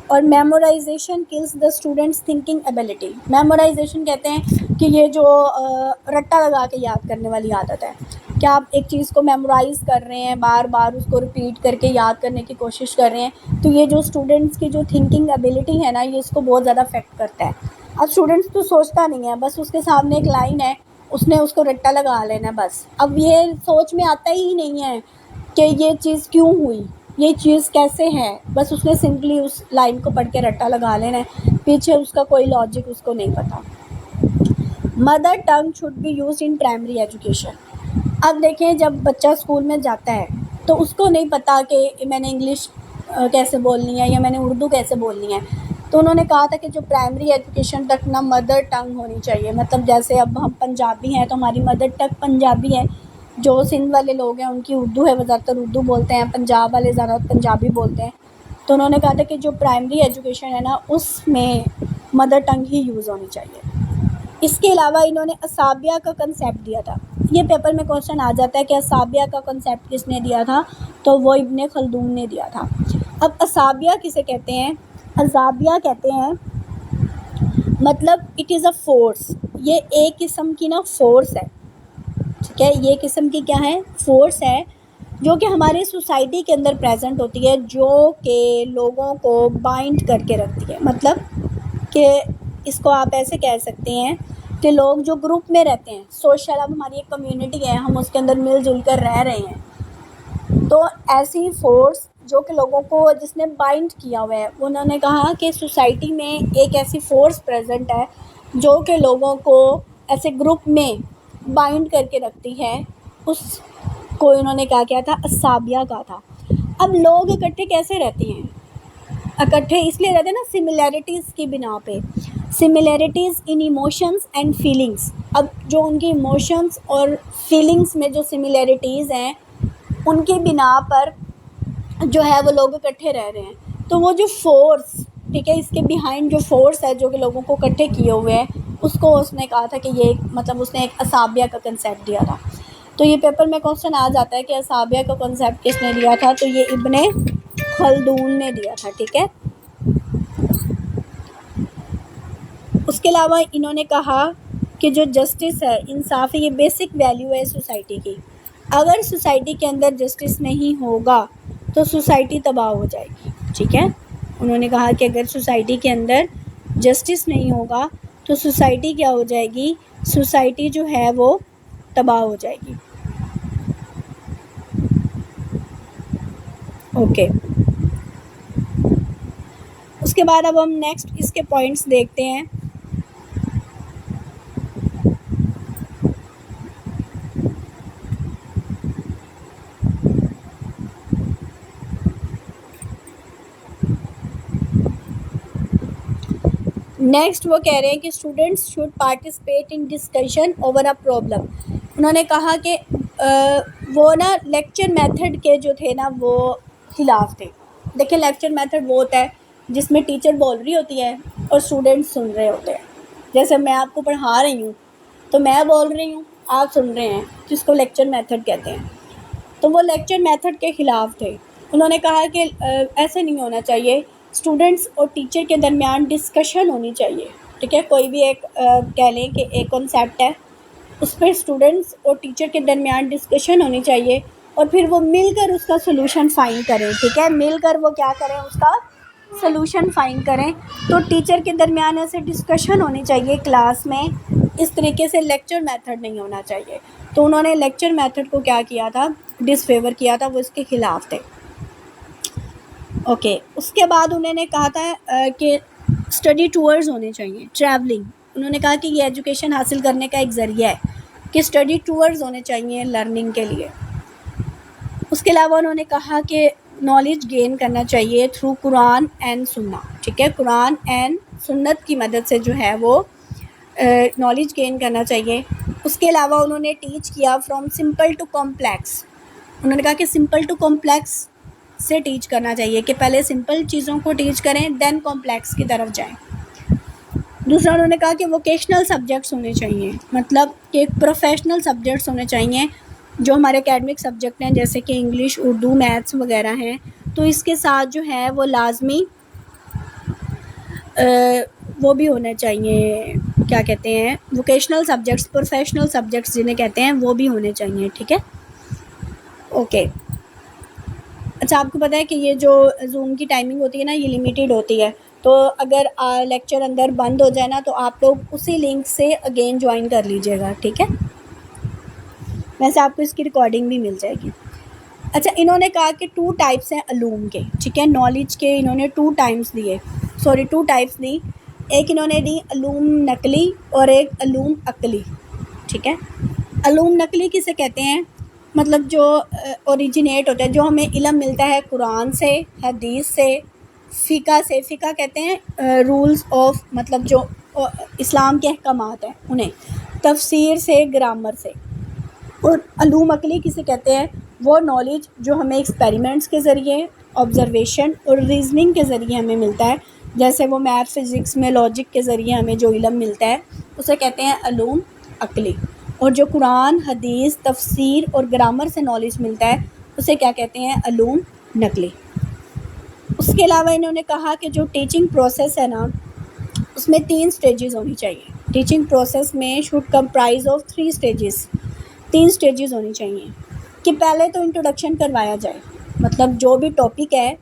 اور memorization kills the students thinking ability. Memorization کہتے ہیں کہ یہ جو رٹا لگا کے یاد کرنے والی عادت ہے، کہ آپ ایک چیز کو میمورائز کر رہے ہیں، بار بار اس کو ریپیٹ کر کے یاد کرنے کی کوشش کر رہے ہیں، تو یہ جو اسٹوڈنٹس کی جو تھنکنگ ایبلٹی ہے نا، یہ اس کو بہت زیادہ افیکٹ کرتا ہے۔ اب اسٹوڈنٹس تو سوچتا نہیں ہے، بس اس کے سامنے ایک لائن ہے، اس نے اس کو رٹا لگا لینا بس، اب یہ سوچ میں آتا ہی نہیں ہے کہ یہ چیز کیوں ہوئی، یہ چیز کیسے ہے، بس اس نے سمپلی اس لائن کو پڑھ کے رٹا لگا لینا ہے، پیچھے اس کا کوئی لاجک اس کو نہیں پتا۔ Mother tongue should be used in primary education. اب دیکھیں جب بچہ اسکول میں جاتا ہے تو اس کو نہیں پتا کہ میں نے انگلش کیسے بولنی ہے یا میں نے اردو کیسے بولنی ہے، تو انہوں نے کہا تھا کہ جو پرائمری ایجوکیشن تک نا مدر ٹنگ ہونی چاہیے، مطلب جیسے اب ہم پنجابی ہیں تو ہماری مدر ٹنگ پنجابی ہے، جو سندھ والے لوگ ہیں ان کی اردو ہے، وہ زیادہ تر اردو بولتے ہیں، پنجاب والے زیادہ پنجابی بولتے ہیں۔ تو انہوں نے کہا تھا کہ جو پرائمری ایجوکیشن ہے نا اس میں مدر ٹنگ ہی یوز ہونی چاہیے۔ اس کے علاوہ انہوں نے اسابیہ کا کنسیپٹ دیا تھا۔ یہ پیپر میں کوسچن آ جاتا ہے کہ اسابیہ کا کنسیپٹ کس نے دیا تھا، تو وہ ابن خلدون نے دیا تھا۔ اب اسابیہ کسے کہتے ہیں؟ اسابیہ کہتے ہیں مطلب اٹ از اے فورس، یہ ایک قسم کی نا فورس ہے، ٹھیک ہے، یہ قسم کی کیا ہے؟ فورس ہے، جو کہ ہماری سوسائٹی کے اندر پریزنٹ ہوتی ہے، جو کہ لوگوں کو بائنڈ کر کے رکھتی ہے۔ مطلب کہ اس کو آپ ایسے کہہ سکتے ہیں کہ لوگ جو گروپ میں رہتے ہیں، سوشل، اب ہماری ایک کمیونٹی ہے، ہم اس کے اندر مل جل کر رہ رہے ہیں، تو ایسی فورس جو کہ لوگوں کو جس نے بائنڈ کیا ہوا ہے، انہوں نے کہا کہ سوسائٹی میں ایک ایسی فورس پریزنٹ ہے جو کہ لوگوں کو ایسے گروپ میں بائنڈ کر کے رکھتی ہے، اس کو انہوں نے کیا کیا تھا؟ اسابیہ کا تھا۔ اب لوگ اکٹھے کیسے رہتے ہیں؟ اکٹھے اس لیے رہتے ہیں نا سملیرٹیز کی بنا پہ، similarities in emotions and feelings. اب جو ان کی ایموشنز اور فیلنگس میں جو سملیرٹیز ہیں ان کی بنا پر جو ہے وہ لوگ اکٹھے رہ رہے ہیں، تو وہ جو فورس، ٹھیک ہے، اس کے بیہائنڈ جو فورس ہے جو کہ لوگوں کو اکٹھے کیے ہوئے ہیں، اس کو اس نے کہا تھا کہ یہ مطلب اس نے ایک اسابیہ کا کنسیپٹ دیا تھا۔ تو یہ پیپر میں کوسچن آ جاتا ہے کہ اسابیہ کا کنسیپٹ کس نے دیا تھا، تو یہ ابن خلدون نے دیا تھا، ٹھیک ہے۔ اس کے علاوہ انہوں نے کہا کہ جو جسٹس ہے، انصاف ہے، یہ بیسک ویلیو ہے سوسائٹی کی۔ اگر سوسائٹی کے اندر جسٹس نہیں ہوگا تو سوسائٹی تباہ ہو جائے گی، ٹھیک ہے۔ انہوں نے کہا کہ اگر سوسائٹی کے اندر جسٹس نہیں ہوگا تو سوسائٹی کیا ہو جائے گی؟ سوسائٹی جو ہے وہ تباہ ہو جائے گی۔ اوکے، اس کے بعد اب ہم نیکسٹ اس کے پوائنٹس دیکھتے ہیں۔ نیکسٹ وہ کہہ رہے ہیں کہ students should participate in discussion over a problem. انہوں نے کہا کہ وہ نا لیکچر میتھڈ کے جو تھے نا وہ خلاف تھے۔ دیکھیں لیکچر میتھڈ وہ ہوتا ہے جس میں ٹیچر بول رہی ہوتی ہے اور اسٹوڈنٹس سن رہے ہوتے ہیں، جیسے میں آپ کو پڑھا رہی ہوں تو میں بول رہی ہوں، آپ سن رہے ہیں، جس کو لیکچر میتھڈ کہتے ہیں۔ تو وہ لیکچر میتھڈ کے خلاف تھے۔ انہوں نے کہا کہ ایسے نہیں ہونا چاہیے، اسٹوڈنٹس اور ٹیچر کے درمیان ڈسکشن ہونی چاہیے، ٹھیک ہے۔ کوئی بھی ایک کہہ لیں کہ ایک کنسیپٹ ہے، اس پہ اسٹوڈنٹس اور ٹیچر کے درمیان ڈسکشن ہونی چاہیے، اور پھر وہ مل کر اس کا سلوشن فائنڈ کریں، ٹھیک ہے، مل کر وہ کیا کریں؟ اس کا سلوشن فائنڈ کریں۔ تو ٹیچر کے درمیان ایسے ڈسکشن ہونی چاہیے کلاس میں اس طریقے سے لیکچر میتھڈ نہیں ہونا چاہیے. تو انہوں نے لیکچر میتھڈ کو کیا کیا تھا, ڈس فیور کیا تھا, وہ اس کے خلاف تھے. اوکے, اس کے بعد انہوں نے کہا تھا کہ اسٹڈی ٹورز ہونے چاہیے, ٹریولنگ. انہوں نے کہا کہ یہ ایجوکیشن حاصل کرنے کا ایک ذریعہ ہے کہ اسٹڈی ٹورز ہونے چاہیے لرننگ کے لیے. اس کے علاوہ انہوں نے کہا کہ نالج گین کرنا چاہیے تھرو قرآن اینڈ سنہ. ٹھیک ہے, قرآن اینڈ سنت کی مدد سے جو ہے وہ نالج گین کرنا چاہیے. اس کے علاوہ انہوں نے ٹیچ کیا فرام سمپل ٹو کمپلیکس. انہوں نے کہا کہ سمپل ٹو کمپلیکس سے ٹیچ کرنا چاہیے, کہ پہلے سمپل چیزوں کو ٹیچ کریں دین کمپلیکس کی طرف جائیں. دوسرا انہوں نے کہا کہ ووکیشنل سبجیکٹس ہونے چاہیے, مطلب کہ پروفیشنل سبجیکٹس ہونے چاہیے جو ہمارے اکیڈمک سبجیکٹ ہیں جیسے کہ انگلش, اردو, میتھس وغیرہ ہیں. تو اس کے ساتھ جو ہے وہ لازمی وہ بھی ہونے چاہیے, کیا کہتے ہیں, ووکیشنل سبجیکٹس, پروفیشنل سبجیکٹس جنہیں کہتے ہیں, وہ بھی ہونے چاہیے. ٹھیک ہے, اوکے. اچھا, آپ کو پتہ ہے کہ یہ جو زوم کی ٹائمنگ ہوتی ہے نا, یہ لمیٹیڈ ہوتی ہے. تو اگر لیکچر اندر بند ہو جائے نا تو آپ لوگ اسی لنک سے اگین جوائن کر لیجیے گا. ٹھیک ہے, ویسے آپ کو اس کی ریکارڈنگ بھی مل جائے گی. اچھا, انہوں نے کہا کہ 2 ٹائپس ہیں علوم کے. ٹھیک ہے, نالج کے انہوں نے 2 ٹائپس دی. ایک انہوں نے دی علوم نقلی اور ایک علوم عقلی. ٹھیک ہے, علوم نقلی کسے کہتے ہیں, مطلب جو اوریجنیٹ ہوتا ہے, جو ہمیں علم ملتا ہے قرآن سے, حدیث سے, فقہ سے. فقہ کہتے ہیں رولز آف, مطلب جو اسلام کے احکامات ہیں انہیں, تفسیر سے, گرامر سے. اور علوم عقلی کسے کہتے ہیں, وہ نالج جو ہمیں ایکسپیریمنٹس کے ذریعے, آبزرویشن اور ریزننگ کے ذریعے ہمیں ملتا ہے, جیسے وہ میتھ فزکس میں لاجک کے ذریعے ہمیں جو علم ملتا ہے اسے کہتے ہیں علوم عقلی. اور جو قرآن, حدیث, تفسیر اور گرامر سے نالج ملتا ہے اسے کیا کہتے ہیں, علوم نقلی. اس کے علاوہ انہوں نے کہا کہ جو ٹیچنگ پروسیس ہے نا, اس میں 3 سٹیجز ہونی چاہیے. ٹیچنگ پروسیس میں should comprise of 3 stages. 3 stages ہونی چاہیے کہ پہلے تو انٹروڈکشن کروایا جائے, مطلب جو بھی ٹاپک ہے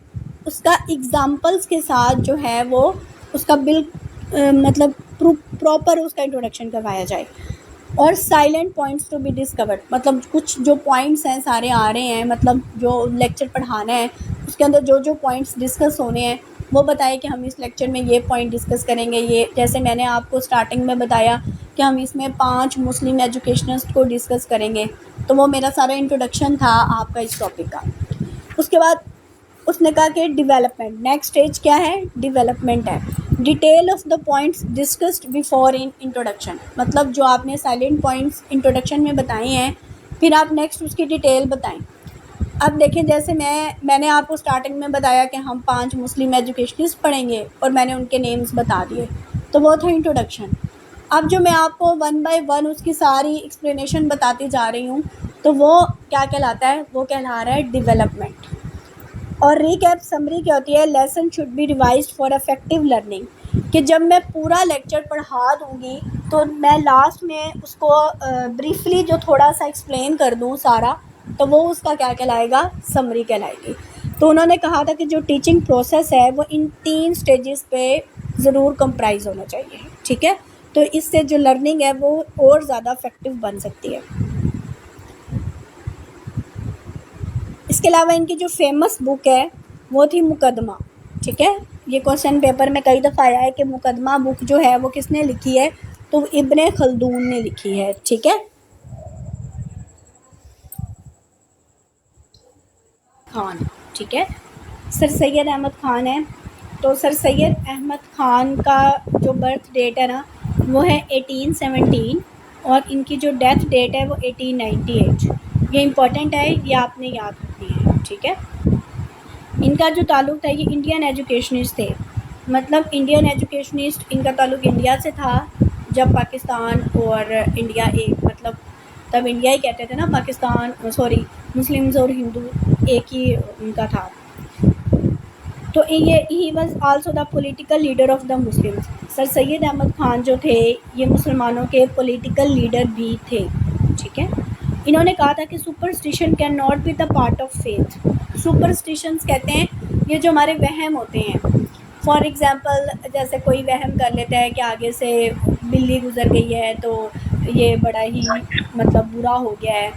اس کا ایگزامپلس کے ساتھ جو ہے وہ اس کا مطلب پراپر اس کا انٹروڈکشن کروایا جائے. اور salient points to be discussed, مطلب کچھ جو پوائنٹس ہیں سارے آ رہے ہیں, مطلب جو لیکچر پڑھانا ہے اس کے اندر جو پوائنٹس ڈسکس ہونے ہیں وہ بتائے کہ ہم اس لیکچر میں یہ پوائنٹ ڈسکس کریں گے. یہ جیسے میں نے آپ کو سٹارٹنگ میں بتایا کہ ہم اس میں 5 مسلم ایجوکیشنسٹ کو ڈسکس کریں گے, تو وہ میرا سارا انٹروڈکشن تھا آپ کا اس ٹاپک کا. اس کے بعد اس نے کہا کہ ڈیولپمنٹ, نیکسٹ اسٹیج کیا ہے, ڈیولپمنٹ ہے. Detail of the points discussed before introduction, مطلب جو آپ نے سائلنٹ پوائنٹس انٹروڈکشن میں بتائے ہیں پھر آپ نیکسٹ اس کی ڈیٹیل بتائیں. اب دیکھیں, جیسے میں نے آپ کو سٹارٹنگ میں بتایا کہ ہم 5 مسلم ایجوکیشنسٹ پڑھیں گے اور میں نے ان کے نیمز بتا دیے, تو وہ تھا انٹروڈکشن. اب جو میں آپ کو 1 بائی 1 اس کی ساری ایکسپلینیشن بتاتی جا رہی ہوں تو وہ کیا کہلاتا ہے, وہ کہلا رہا ہے ڈیولپمنٹ. اور ریکیپ سمری کیا ہوتی ہے, lesson should be revised for effective learning, کہ جب میں پورا لیکچر پڑھا دوں گی تو میں لاسٹ میں اس کو بریفلی جو تھوڑا سا ایکسپلین کر دوں سارا, تو وہ اس کا کیا کہلائے گا, سمری کہلائے گی. تو انہوں نے کہا تھا کہ جو ٹیچنگ پروسیس ہے وہ ان 3 سٹیجز پہ ضرور کمپرائز ہونا چاہیے. ٹھیک ہے, تو اس سے جو لرننگ ہے وہ اور زیادہ افیکٹو بن سکتی ہے. اس کے علاوہ ان کی جو فیمس بک ہے وہ تھی مقدمہ. ٹھیک ہے, یہ کوشچن پیپر میں کئی دفعہ آیا ہے کہ مقدمہ بک جو ہے وہ کس نے لکھی ہے, تو ابن خلدون نے لکھی ہے. ٹھیک ہے, خان. ٹھیک ہے, سر سید احمد خان ہے. تو سر سید احمد خان کا جو برتھ ڈیٹ ہے نا وہ ہے 1817, اور ان کی جو ڈیتھ ڈیٹ ہے وہ 1898. یہ امپورٹنٹ ہے, یہ آپ نے یاد رکھنی ہے. ٹھیک ہے, ان کا جو تعلق تھا یہ انڈین ایجوکیشنسٹ تھے, مطلب انڈین ایجوکیشنسٹ, ان کا تعلق انڈیا سے تھا جب پاکستان اور انڈیا ایک, مطلب تب انڈیا ہی کہتے تھے نا, پاکستان سوری مسلمز اور ہندو ایک ہی ان کا تھا. تو he was also the political leader of the Muslims. Sir Syed Ahmad Khan جو تھے یہ مسلمانوں کے پولیٹیکل لیڈر بھی تھے. ٹھیک ہے, انہوں نے کہا تھا کہ superstition can not be the part of faith. Superstitions کہتے ہیں یہ جو ہمارے وہم ہوتے ہیں, فار ایگزامپل جیسے کوئی وہم کر لیتا ہے کہ آگے سے بلی گزر گئی ہے تو یہ بڑا ہی مطلب برا ہو گیا ہے،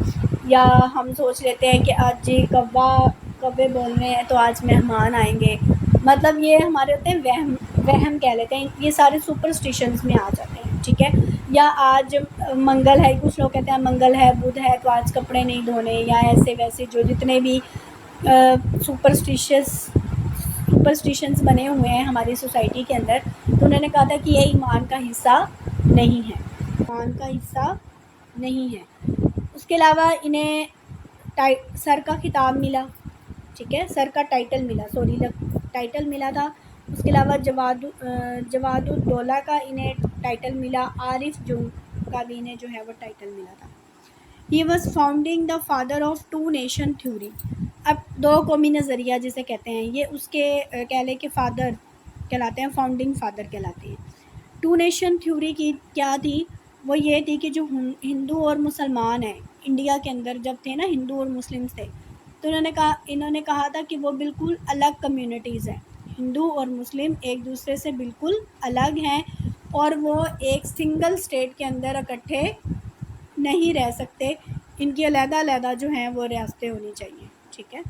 یا ہم سوچ لیتے ہیں کہ آج جی کوے بول رہے ہیں تو آج مہمان آئیں گے، مطلب یہ ہمارے ہوتے ہیں وہم کہہ لیتے ہیں، یہ سارے سپرسٹیشنز میں آ جاتے ہیں، ٹھیک ہے۔ یا آج منگل ہے، کچھ لوگ کہتے ہیں منگل ہے، بدھ ہے تو آج کپڑے نہیں دھونے، یا ایسے ویسے جو جتنے بھی سپرسٹیشنز بنے ہوئے ہیں ہماری سوسائٹی کے اندر، تو انہوں نے کہا تھا کہ یہ ایمان کا حصہ نہیں ہے، ایمان کا حصہ نہیں ہے۔ اس کے علاوہ انہیں سر کا خطاب ملا، ٹھیک ہے، سر کا ٹائٹل ملا، ٹائٹل ملا تھا۔ اس کے علاوہ جواد الدولہ کا انہیں ٹائٹل ملا، عارف جنگ کا بھی انہیں جو ہے وہ ٹائٹل ملا تھا۔ He was founding the father of two nation theory۔ اب دو قومی نظریہ جسے کہتے ہیں، یہ اس کے کہہ لیں کہ فادر کہلاتے ہیں، فاؤنڈنگ فادر کہلاتے ہیں۔ ٹو نیشن تھیوری کی کیا تھی؟ وہ یہ تھی کہ جو ہندو اور مسلمان ہیں انڈیا کے اندر جب تھے نا، ہندو اور مسلمس تھے، تو انہوں نے کہا تھا کہ وہ بالکل الگ کمیونٹیز ہیں، ہندو اور مسلم ایک دوسرے سے بالکل الگ ہیں، اور وہ ایک سنگل اسٹیٹ کے اندر اکٹھے نہیں رہ سکتے، ان کی علیحدہ علیحدہ جو ہیں وہ ریاستیں ہونی چاہیے، ٹھیک ہے،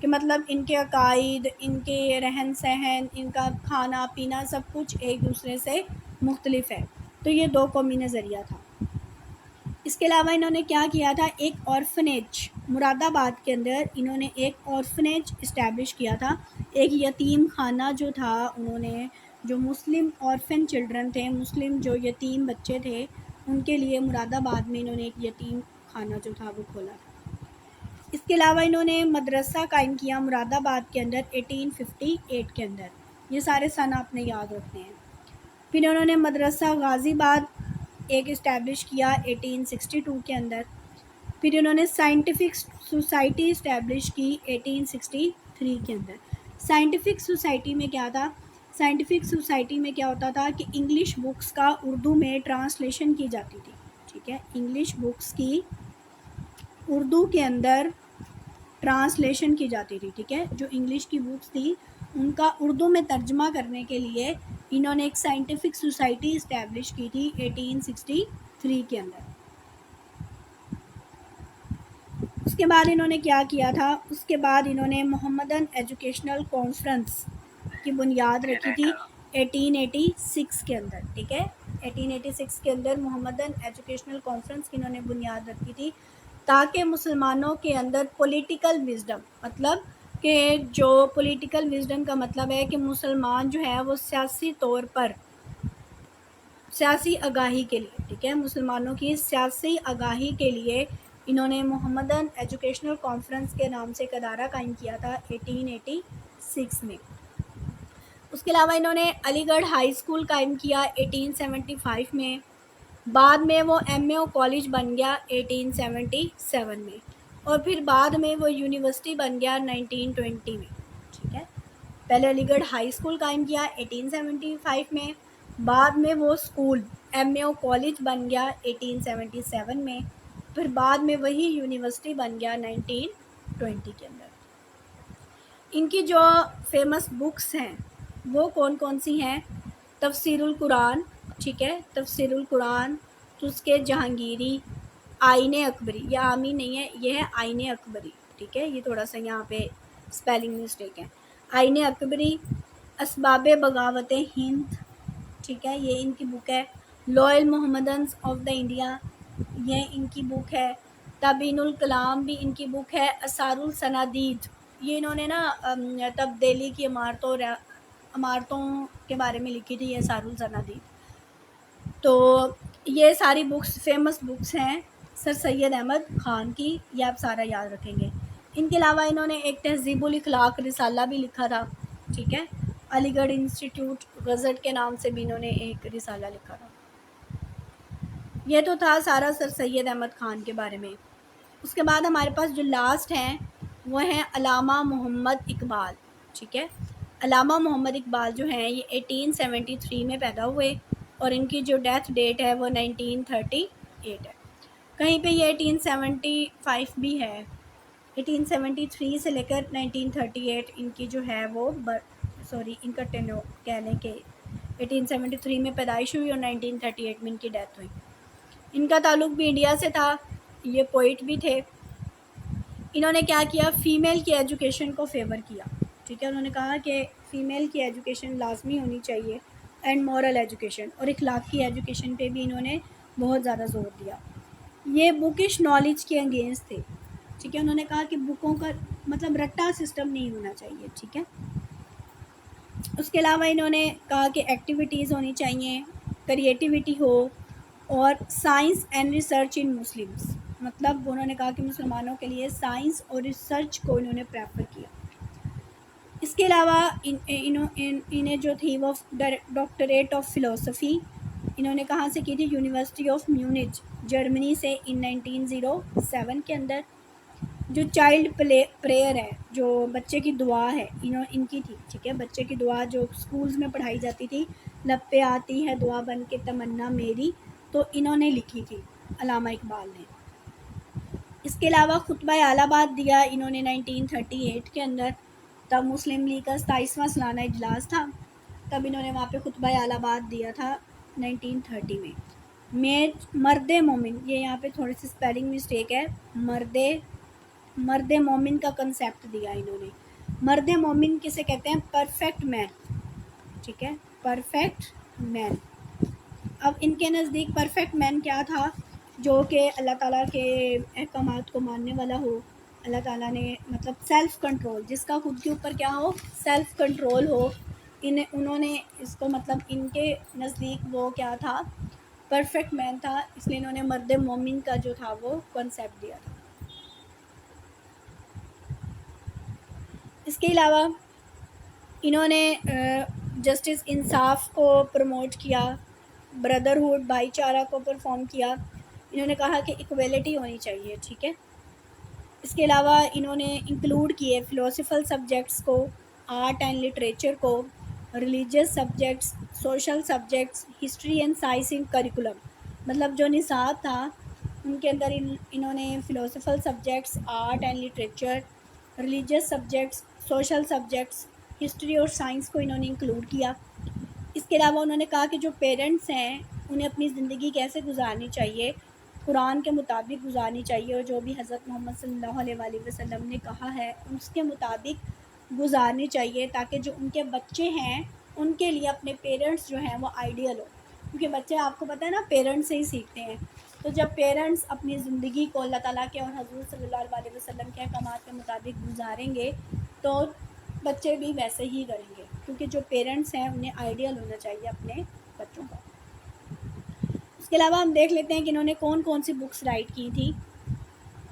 کہ مطلب ان کے عقائد، ان کے رہن سہن، ان کا کھانا پینا سب کچھ ایک دوسرے سے مختلف ہے۔ تو یہ دو قومی نظریہ تھا۔ اس کے علاوہ انہوں نے کیا کیا تھا، ایک آرفنیج مراد آباد کے اندر انہوں نے ایک آرفنیج اسٹیبلش کیا تھا، ایک یتیم خانہ جو تھا، انہوں نے جو مسلم آرفن چلڈرن تھے، مسلم جو یتیم بچے تھے، ان کے لیے مراد آباد میں انہوں نے ایک یتیم خانہ جو تھا وہ کھولا تھا۔ اس کے علاوہ انہوں نے مدرسہ قائم کیا مراد آباد کے اندر 1858 کے اندر، یہ سارے سن آپ نے یاد رکھنے ہیں۔ پھر انہوں نے مدرسہ غازی آباد ایک اسٹیبلش کیا 1862 کے اندر۔ پھر انہوں نے سائنٹیفک سوسائٹی اسٹیبلش کی 1863 کے اندر۔ سائنٹیفک سوسائٹی میں کیا تھا؟ سائنٹیفک سوسائٹی میں کیا ہوتا تھا کہ انگلش بکس کا اردو میں ٹرانسلیشن کی جاتی تھی، ٹھیک ہے، انگلش بکس کی اردو کے اندر ٹرانسلیشن کی جاتی تھی، ٹھیک ہے، جو انگلش کی بکس تھی ان کا اردو میں ترجمہ کرنے کے لیے انہوں نے ایک سائنٹیفک سوسائٹی اسٹیبلش کی تھی 1863 کے اندر۔ اس کے بعد انہوں نے کیا کیا تھا؟ اس کے بعد انہوں نے محمدن ایجوکیشنل کانفرنس کی بنیاد رکھی تھی 1886 کے اندر، ٹھیک ہے، 1886 کے اندر محمدن ایجوکیشنل کانفرنس کی انہوں نے بنیاد رکھی تھی، تاکہ مسلمانوں کے اندر پولیٹیکل وزڈم، مطلب کہ جو پولیٹیکل وزڈم کا مطلب ہے کہ مسلمان جو ہے وہ سیاسی طور پر سیاسی آگاہی کے لیے، ٹھیک ہے، مسلمانوں کی سیاسی آگاہی کے لیے انہوں نے محمدن ایجوکیشنل کانفرنس کے نام سے ایک ادارہ قائم کیا تھا 1886 میں۔ اس کے علاوہ انہوں نے علی گڑھ ہائی اسکول قائم کیا 1875 میں، بعد میں وہ ایم اے کالج بن گیا 1877 میں، اور پھر بعد میں وہ یونیورسٹی بن گیا 1920 میں، ٹھیک ہے، پہلے علی گڑھ ہائی اسکول قائم کیا 1875 میں، بعد میں وہ اسکول ایم اے کالج بن گیا 1877 میں، پھر بعد میں وہی یونیورسٹی بن گیا 1920 کے اندر۔ ان کی جو فیمس بکس ہیں وہ کون کون سی ہیں؟ تفسیر القرآن، ٹھیک ہے، تفسیر القرآن، تذکرہ جہانگیری، آئین اکبری، یہ عامی نہیں ہے، یہ ہے آئین اکبری، ٹھیک ہے، یہ تھوڑا سا یہاں پہ اسپیلنگ مسٹیک ہے، آئین اکبری، اسباب بغاوت ہند، ٹھیک ہے، یہ ان کی بک ہے، لوئل محمدنز آف دا انڈیا، یہ ان کی بک ہے، تبیین الکلام بھی ان کی بک ہے، اثار الصنادید، یہ انہوں نے نا تب دہلی کی عمارتوں کے بارے میں لکھی تھی، یہ اثار الصنادید۔ تو یہ ساری بکس فیمس بکس ہیں سر سید احمد خان کی، یہ آپ سارا یاد رکھیں گے۔ ان کے علاوہ انہوں نے ایک تہذیب الاخلاق رسالہ بھی لکھا تھا، ٹھیک ہے، علی گڑھ انسٹیٹیوٹ غزٹ کے نام سے بھی انہوں نے ایک رسالہ لکھا تھا۔ یہ تو تھا سارا سر سید احمد خان کے بارے میں۔ اس کے بعد ہمارے پاس جو لاسٹ ہیں وہ ہیں علامہ محمد اقبال، ٹھیک ہے، علامہ محمد اقبال جو ہیں یہ 1873 میں پیدا ہوئے، اور ان کی جو ڈیتھ ڈیٹ ہے وہ 1938 ہے، کہیں پہ یہ 1875 بھی ہے، 1873 سے لے کر 1938 ان کی جو ہے وہ سوری ان کا ٹینو کہہ لیں کہ 1873 میں پیدائش ہوئی اور 1938 میں ان کی ڈیتھ ہوئی. ان کا تعلق بھی انڈیا سے تھا. یہ پوئٹ بھی تھے. انہوں نے کیا کیا, فیمیل کی ایجوکیشن کو فیور کیا. ٹھیک ہے, انہوں نے کہا کہ فیمیل کی ایجوکیشن لازمی ہونی چاہیے اینڈ مورل ایجوکیشن, اور اخلاقی ایجوکیشن پہ بھی انہوں نے بہت زیادہ زور دیا. یہ بکش نالج کے انگینسٹ تھے. ٹھیک ہے, انہوں نے کہا کہ بکوں کا مطلب رٹا سسٹم نہیں ہونا چاہیے. ٹھیک ہے, اس کے علاوہ انہوں نے کہا کہ ایکٹیویٹیز ہونی چاہیے, کریٹیوٹی ہو, اور science and research in Muslims. مطلب انہوں نے کہا کہ مسلمانوں کے لیے سائنس اور ریسرچ کو انہوں نے پریفر کیا. اس کے علاوہ انہیں جو تھی وہ ڈاکٹریٹ آف فلسفی انہوں نے کہاں سے کی تھی, یونیورسٹی آف میونج جرمنی سے ان 1907 کے اندر. جو چائلڈ پریئر ہے, جو بچے کی دعا ہے, ان کی تھی. ٹھیک ہے, بچے کی دعا جو اسکولز میں پڑھائی جاتی تھی, لب پہ آتی ہے دعا بن کے تمنا میری, تو انہوں نے لکھی تھی, علامہ اقبال نے. اس کے علاوہ خطبہ اعلیٰ بات دیا انہوں نے 1938 کے اندر. تب مسلم لیگ کا 27واں سالانہ اجلاس تھا, تب انہوں نے وہاں پہ خطبہ اعلیٰ بات دیا تھا 1930 میں. مرد مومن, یہ یہاں پہ تھوڑی سی اسپیلنگ مسٹیک ہے, مرد مومن کا کنسیپٹ دیا انہوں نے. مرد مومن کسے کہتے ہیں, پرفیکٹ مین. ٹھیک ہے, پرفیکٹ مین. اب ان کے نزدیک پرفیکٹ مین کیا تھا, جو کہ اللہ تعالیٰ کے احکامات کو ماننے والا ہو. اللہ تعالیٰ نے مطلب سیلف کنٹرول, جس کا خود کے اوپر کیا ہو, سیلف کنٹرول ہو. انہوں نے اس کو مطلب ان کے نزدیک وہ کیا تھا, پرفیکٹ مین تھا, اس لیے انہوں نے مرد مومن کا جو تھا وہ کنسیپٹ دیا تھا. اس کے علاوہ انہوں نے جسٹس انصاف کو پروموٹ کیا, بردرہڈ بھائی چارہ کو پرفارم کیا. انہوں نے کہا کہ ایکویلٹی ہونی چاہیے. ٹھیک ہے, اس کے علاوہ انہوں نے انکلوڈ کیے فلاسفل سبجیکٹس کو, آرٹ اینڈ لٹریچر کو, religious subjects, social subjects, history and science in curriculum. مطلب جو نصاب تھا ان کے اندر انہوں نے philosophical subjects, art and literature, religious subjects, social subjects, history اور سائنس کو انہوں نے انکلوڈ کیا. اس کے علاوہ انہوں نے کہا کہ جو پیرنٹس ہیں انہیں اپنی زندگی کیسے گزارنی چاہیے, قرآن کے مطابق گزارنی چاہیے, اور جو بھی حضرت محمد صلی اللہ علیہ وسلم نے کہا ہے اس کے مطابق گزارنی چاہیے, تاکہ جو ان کے بچے ہیں ان کے لیے اپنے پیرنٹس جو ہیں وہ آئیڈیل ہو. کیونکہ بچے آپ کو پتہ ہے نا پیرنٹس سے ہی سیکھتے ہیں. تو جب پیرنٹس اپنی زندگی کو اللہ تعالیٰ کے اور حضور صلی اللہ علیہ وسلم کے احکامات کے مطابق گزاریں گے تو بچے بھی ویسے ہی کریں گے, کیونکہ جو پیرنٹس ہیں انہیں آئیڈیل ہونا چاہیے اپنے بچوں کا. اس کے علاوہ ہم دیکھ لیتے ہیں کہ انہوں نے کون کون سی بکس رائٹ کی تھی.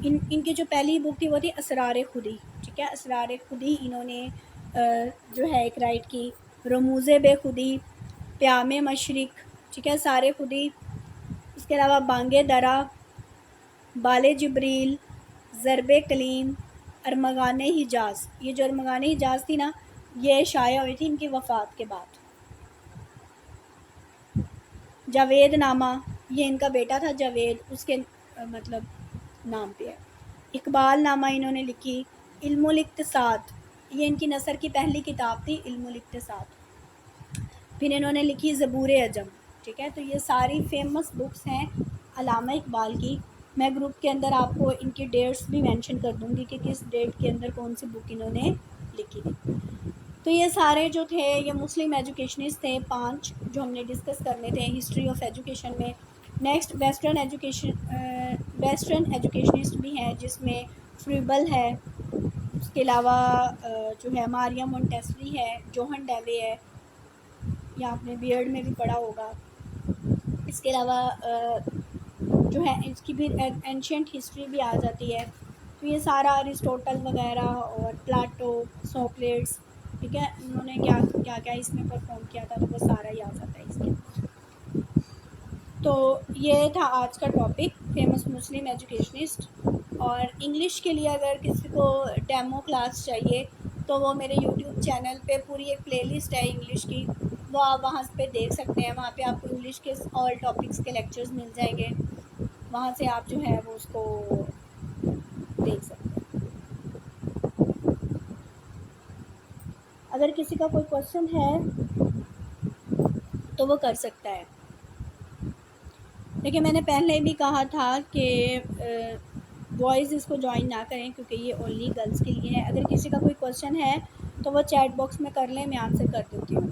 ان کی جو پہلی بک تھی وہ تھی اسرار خودی. ٹھیک ہے, اسرار خودی انہوں نے جو ہے ایک رائٹ کی. رموز بے خودی, پیام مشرق, ٹھیک ہے, سارے خودی. اس کے علاوہ بانگ درا, بال جبریل, ضرب کلیم, ارمغان حجاز. یہ جو ارمغان حجاز تھی نا, یہ شائع ہوئی تھی ان کی وفات کے بعد. جاوید نامہ, یہ ان کا بیٹا تھا جاوید, اس کے مطلب نام پہ ہے. اقبال نامہ انہوں نے لکھی. علم الاقتصاد, یہ ان کی نثر کی پہلی کتاب تھی, علم الاقتصاد. پھر انہوں نے لکھی زبور عجم. ٹھیک ہے, تو یہ ساری فیمس بکس ہیں علامہ اقبال کی. میں گروپ کے اندر آپ کو ان کی ڈیٹس بھی مینشن کر دوں گی کہ کس ڈیٹ کے اندر کون سی بک انہوں نے لکھی تھی. تو یہ سارے جو تھے یہ مسلم ایجوکیشنسٹ تھے 5 جو ہم نے ڈسکس کرنے تھے ہسٹری آف ایجوکیشن میں. نیکسٹ ویسٹرن ایجوکیشنسٹ بھی ہیں جس میں فریبل ہے. اس کے علاوہ جو ہے ماریا مونٹیسری ہے, جوہن ڈیوے ہے, یا آپ نے بیئرڈ میں بھی پڑھا ہوگا. اس کے علاوہ جو ہے اس کی بھی اینشینٹ ہسٹری بھی آ جاتی ہے. تو یہ سارا ارسٹوٹل وغیرہ اور پلاٹو, سوکریٹس, ٹھیک ہے, انہوں نے کیا کیا اس میں پرفارم کیا تھا, تو وہ سارا ہی آ جاتا ہے اس کے. تو یہ تھا آج کا ٹاپک, فیمس مسلم ایجوکیشنسٹ. اور انگلش کے لیے اگر کسی کو ڈیمو کلاس چاہیے تو وہ میرے یوٹیوب چینل پہ پوری ایک پلے لسٹ ہے انگلش کی, وہ آپ وہاں پہ دیکھ سکتے ہیں. وہاں پہ آپ کو انگلش کے آل ٹاپکس کے لیکچرز مل جائیں گے, وہاں سے آپ جو ہے وہ اس کو دیکھ سکتے ہیں. اگر کسی کا کوئی کوشچن ہے تو وہ کر سکتا ہے. لیکن میں نے پہلے بھی کہا تھا کہ بوائز اس کو جوائن نہ کریں کیونکہ یہ اونلی گرلس کے لیے ہے. اگر کسی کا کوئی کوشچن ہے تو وہ چیٹ باکس میں کر لیں, میں آنسر کر دیتی ہوں.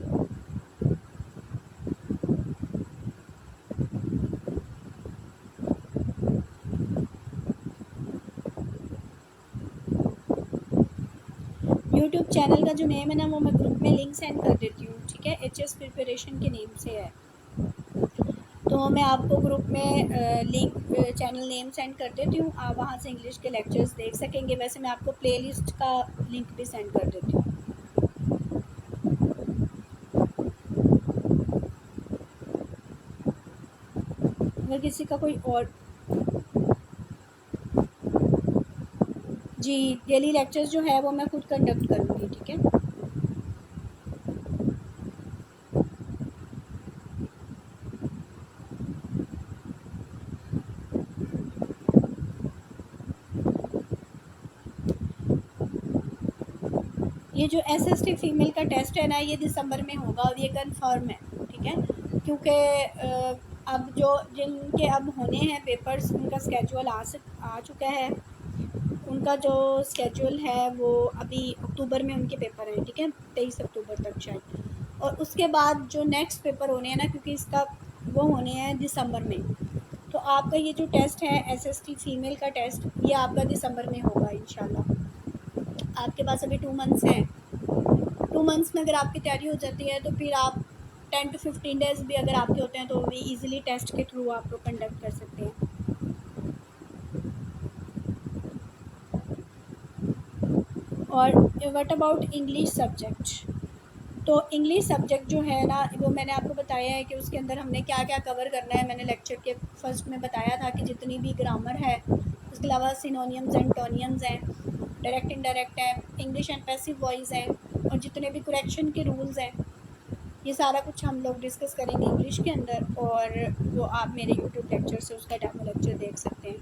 یوٹیوب چینل کا جو نیم ہے نا وہ میں گروپ میں لنک سینڈ کر دیتی ہوں, ٹھیک ہے. HS پریپریشن کے نیم سے ہے, تو میں آپ کو گروپ میں لنک چینل نیم سینڈ کر دیتی ہوں. آپ وہاں سے انگلش کے لیکچرز دیکھ سکیں گے. ویسے میں آپ کو پلے لسٹ کا لنک بھی سینڈ کر دیتی ہوں. اگر کسی کا کوئی اور جی ڈیلی لیکچرز جو ہے وہ میں خود کنڈکٹ کروں گی, ٹھیک ہے. یہ جو SST فیمیل کا ٹیسٹ ہے نا یہ دسمبر میں ہوگا اور یہ کنفرم ہے, ٹھیک ہے. کیونکہ اب جو جن کے اب ہونے ہیں پیپرز ان کا اسکیجول آ چکا ہے. ان کا جو اسکیجول ہے وہ ابھی اکتوبر میں ان کے پیپر ہیں, ٹھیک ہے, 23 اکتوبر تک شاید. اور اس کے بعد جو نیکسٹ پیپر ہونے ہیں نا کیونکہ اس کا وہ ہونے ہیں دسمبر میں, تو آپ کا یہ جو ٹیسٹ ہے SST فیمیل کا ٹیسٹ یہ آپ کا دسمبر میں ہوگا انشاءاللہ. آپ کے پاس ابھی 2 منتھس ہیں. 2 منتھس میں اگر آپ کی تیاری ہو جاتی ہے تو پھر آپ 10 to 15 ڈیز بھی اگر آپ کے ہوتے ہیں تو بھی ایزیلی ٹیسٹ کے تھرو آپ کو کنڈکٹ کر سکتے ہیں. اور واٹ اباؤٹ انگلش سبجیکٹ, تو انگلش سبجیکٹ جو ہے نا وہ میں نے آپ کو بتایا ہے کہ اس کے اندر ہم نے کیا کیا کور کرنا ہے. میں نے لیکچر کے فرسٹ میں بتایا تھا کہ جتنی بھی گرامر ہے, اس کے علاوہ سینونیمز اینڈ ٹونیمز ہیں, ڈائریکٹ انڈائریکٹ ہیں, انگلش اینڈ پیسو وائس ہیں, اور جتنے بھی کریکشن کے رولز ہیں یہ سارا کچھ ہم لوگ ڈسکس کریں گے انگلش کے اندر. اور وہ آپ میرے یوٹیوب لیکچر سے اس کا ڈیمو لیکچر دیکھ سکتے ہیں.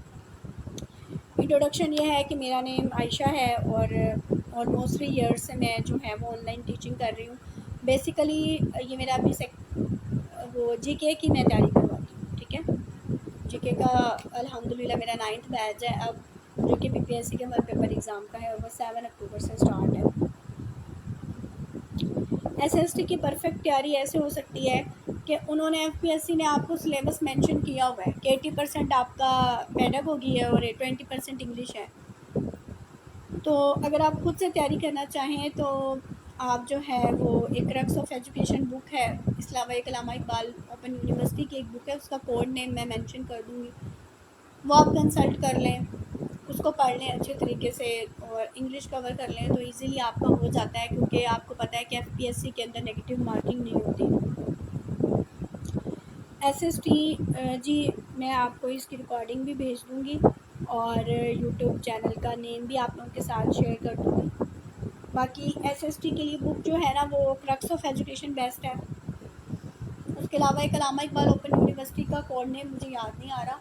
انٹروڈکشن یہ ہے کہ میرا نیم عائشہ ہے اور آلموسٹ 3 ایئرس سے میں جو ہے وہ آن لائن ٹیچنگ کر رہی ہوں. بیسیکلی یہ میرا ابھی وہ GK کی میں تیاری کرواتی ہوں, ٹھیک ہے. GK کا الحمدللہ میرا 9th بیچ ہے اب, جو کہ PPSC کے ہمارے پیپر ایگزام کا ہے, اور وہ 7 اکتوبر سے اسٹارٹ ہے. SST کی پرفیکٹ تیاری ایسے ہو سکتی ہے کہ انہوں نے FPSC نے آپ کو سلیبس مینشن کیا ہوا ہے کہ 80% آپ کا پیڈاگوگی ہے اور 20% انگلش ہے. تو اگر آپ خود سے تیاری کرنا چاہیں تو آپ جو ہے وہ ایک کرکس آف ایجوکیشن بک ہے, اس کے علاوہ ایک علامہ اقبال اوپن یونیورسٹی کی ایک بک ہے, اس کا کوڈ نیم میں مینشن کر دوں گی, وہ آپ کنسلٹ کر لیں, اس کو پڑھ لیں اچھے طریقے سے اور انگلش کور کر لیں تو ایزیلی آپ کا ہو جاتا ہے. کیونکہ آپ کو پتہ ہے کہ FPSC کے اندر نگیٹیو مارکنگ نہیں ہوتی. SST جی میں آپ کو اس کی ریکارڈنگ بھی بھیج دوں گی اور یوٹیوب چینل کا نیم بھی آپ لوگوں کے ساتھ شیئر کر دوں گی. باقی SST کے لیے بک جو ہے نا وہ کرکس آف ایجوکیشن بیسٹ ہے. اس کے علاوہ ایک علامہ اقبال اوپن یونیورسٹی کا کوڈ نیم مجھے یاد نہیں آ رہا,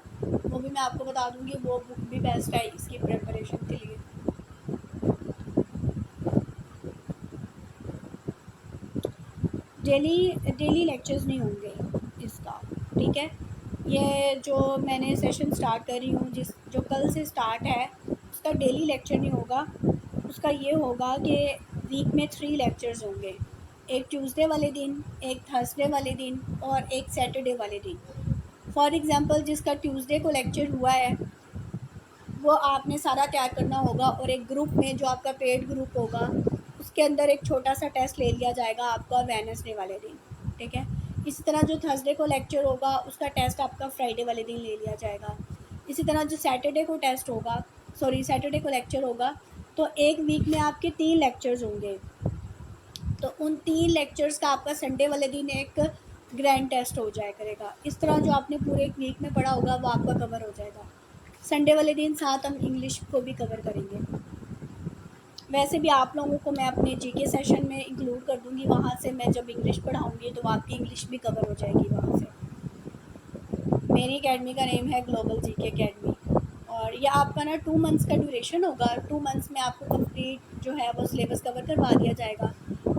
وہ بھی میں آپ کو بتا دوں گی, وہ بک بھی بیسٹ ہے اس کی پریپریشن کے لیے. ڈیلی لیکچرز نہیں ہوں گے اس کا, ٹھیک ہے. یہ جو میں نے سیشن سٹارٹ کر رہی ہوں جو کل سے سٹارٹ ہے اس کا ڈیلی لیکچر نہیں ہوگا. اس کا یہ ہوگا کہ ویک میں 3 لیکچرز ہوں گے, ایک ٹیوزڈے والے دن, ایک تھرسڈے والے دن اور ایک سیٹرڈے والے دن. فار ایگزامپل جس کا ٹیوزڈے کو لیکچر ہوا ہے وہ آپ نے سارا تیار کرنا ہوگا, اور ایک گروپ میں جو آپ کا پیڈ گروپ ہوگا اس کے اندر ایک چھوٹا سا ٹیسٹ لے لیا جائے گا آپ کا وینسڈے والے دن, ٹھیک ہے. اسی طرح جو تھرسڈے کو لیکچر ہوگا اس کا ٹیسٹ آپ کا فرائیڈے والے دن لے لیا جائے گا. اسی طرح جو سیٹرڈے کو لیکچر ہوگا تو ایک ویک میں آپ کے 3 لیکچرز ہوں گے, تو ان 3 لیکچرز کا آپ کا سنڈے والے دن ایک گرینڈ ٹیسٹ ہو جائے کرے گا. اس طرح جو آپ نے پورے ایک ویک میں پڑھا ہوگا وہ آپ کا کور ہو جائے گا. سنڈے والے دن ساتھ ہم انگلش کو بھی کور کریں گے. ویسے بھی آپ لوگوں کو میں اپنے GK سیشن میں انکلوڈ کر دوں گی, وہاں سے میں جب انگلش پڑھاؤں گی تو آپ کی انگلش بھی کور ہو جائے گی وہاں سے. میری اکیڈمی کا نیم ہے گلوبل GK اکیڈمی, اور یہ آپ کا نا 2 منتھس کا ڈیوریشن ہوگا. 2 منتھس میں آپ کو کمپلیٹ جو ہے وہ سلیبس کور کروا دیا جائے گا.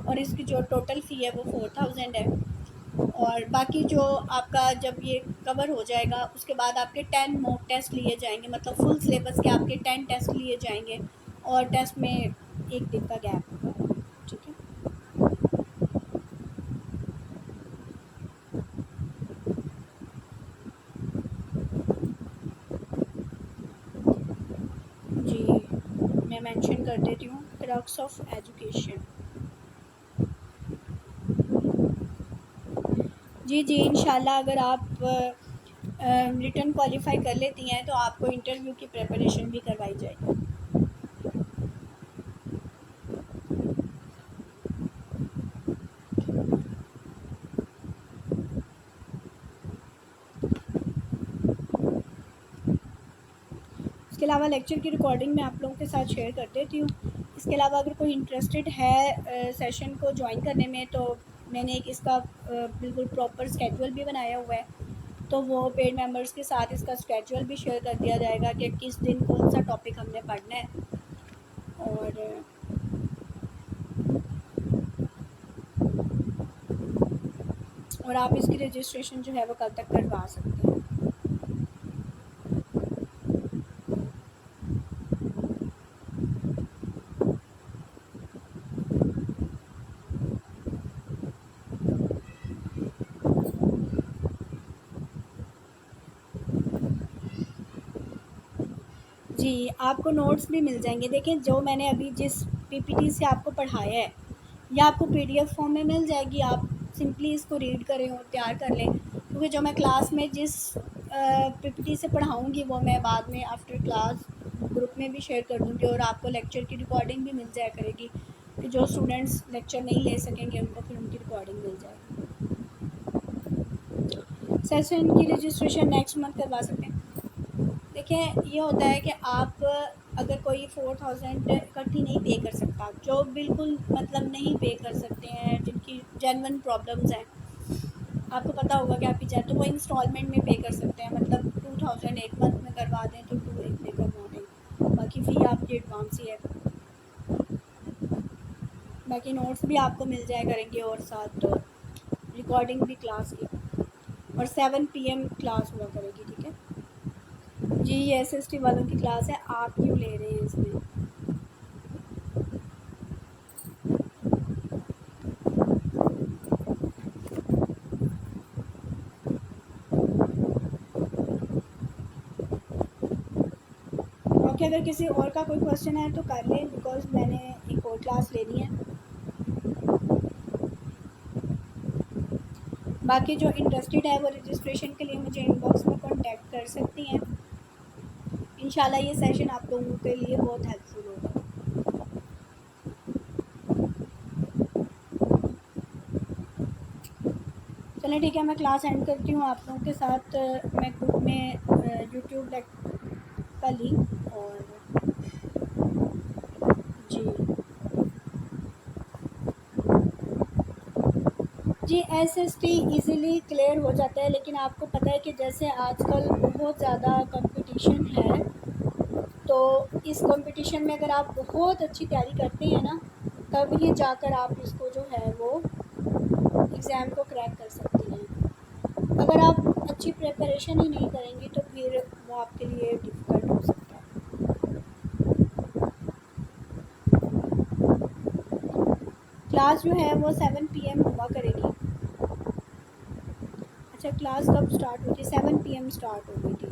اور اس کی جو ٹوٹل فی ہے وہ 4000 ہے. اور باقی جو آپ کا جب یہ کور ہو جائے گا اس کے بعد آپ کے 10 موک ٹیسٹ لیے جائیں گے، مطلب فل سلیبس کے آپ کے 10 ٹیسٹ لیے جائیں گے اور ٹیسٹ میں 1 دن کا گیپ ہوگا. ٹھیک ہے. جی میں مینشن کر دیتی ہوں کرکس آف ایجوکیشن. جی انشاءاللہ اگر آپ ریٹن کوالیفائی کر لیتی ہیں تو آپ کو انٹرویو کی پریپریشن بھی کروائی جائے گی. اس کے علاوہ لیکچر کی ریکارڈنگ میں آپ لوگوں کے ساتھ شیئر کر دیتی ہوں. اس کے علاوہ اگر کوئی انٹرسٹڈ ہے سیشن کو جوائن کرنے میں تو میں نے ایک اس کا بالکل پراپر اسکیجول بھی بنایا ہوا ہے، تو وہ پیڈ ممبرس کے ساتھ اس کا اسکیجول بھی شیئر کر دیا جائے گا کہ کس دن کون سا ٹاپک ہم نے پڑھنا ہے. اور آپ اس کی رجسٹریشن جو ہے وہ کل تک کروا سکتے ہیں. جی آپ کو نوٹس بھی مل جائیں گے. دیکھیں جو میں نے ابھی جس پی پی ٹی سے آپ کو پڑھایا ہے یا آپ کو پی ڈی ایف فارم میں مل جائے گی، آپ سمپلی اس کو ریڈ کریں اور تیار کر لیں، کیونکہ جو میں کلاس میں جس پی پی ٹی سے پڑھاؤں گی وہ میں بعد میں آفٹر کلاس گروپ میں بھی شیئر کر دوں گی، اور آپ کو لیکچر کی ریکارڈنگ بھی مل جایا کرے گی کہ جو اسٹوڈنٹس لیکچر نہیں لے سکیں گے ان کو پھر ان کی ریکارڈنگ مل جائے گی. سیشن کی رجسٹریشن نیکسٹ منتھ کروا سکتے ہیں. دیکھیں یہ ہوتا ہے کہ آپ اگر کوئی 4000 اکٹھی نہیں پے کر سکتا، جو بالکل مطلب نہیں پے کر سکتے ہیں، جن کی جینون پرابلمز ہیں، آپ کو پتہ ہوگا کہ آپ کی تو وہ انسٹالمنٹ میں پے کر سکتے ہیں، مطلب 2000 ایک منتھ میں کروا دیں تو 2 ایک میں کروا دیں، باقی فی آپ کی ایڈوانس ہی ہے. باقی نوٹس بھی آپ کو مل جائے کریں گے اور ساتھ ریکارڈنگ بھی کلاس کی، اور 7 PM کلاس ہوا کرے گی. ٹھیک ہے جی. یہ SST والوں کی کلاس ہے، آپ کیوں لے رہے ہیں اس میں؟ اوکے اگر کسی اور کا کوئی کویشچن ہے تو کر لیں، بیکاز میں نے ایک اور کلاس لینی ہے. باقی جو انٹرسٹیڈ ہے وہ رجسٹریشن کے لیے مجھے ان باکس میں کانٹیکٹ کر سکتی ہیں. انشاءاللہ یہ سیشن آپ لوگوں کے لیے بہت ہیلپ فل ہوگا. چلیں ٹھیک ہے، میں کلاس اینڈ کرتی ہوں. آپ لوگوں کے ساتھ میں گروپ میں یوٹیوب کا لنک اور جی SST ایزیلی کلیئر ہو جاتا ہے، لیکن آپ کو پتہ ہے کہ جیسے آج کل بہت زیادہ کمپٹیشن ہے، تو اس کمپٹیشن میں اگر آپ بہت اچھی تیاری کرتے ہیں نا، تب ہی جا کر آپ اس کو جو ہے وہ ایگزام کو کریک کر سکتے ہیں. اگر آپ اچھی پریپریشن ہی نہیں کریں گی تو پھر وہ آپ کے لیے ڈیفیکلٹ ہو سکتا ہے. کلاس جو ہے وہ 7 PM ہوا کرے گی. اچھا کلاس کب سٹارٹ ہوئی تھی؟ 7 PM سٹارٹ ہو گئی تھی.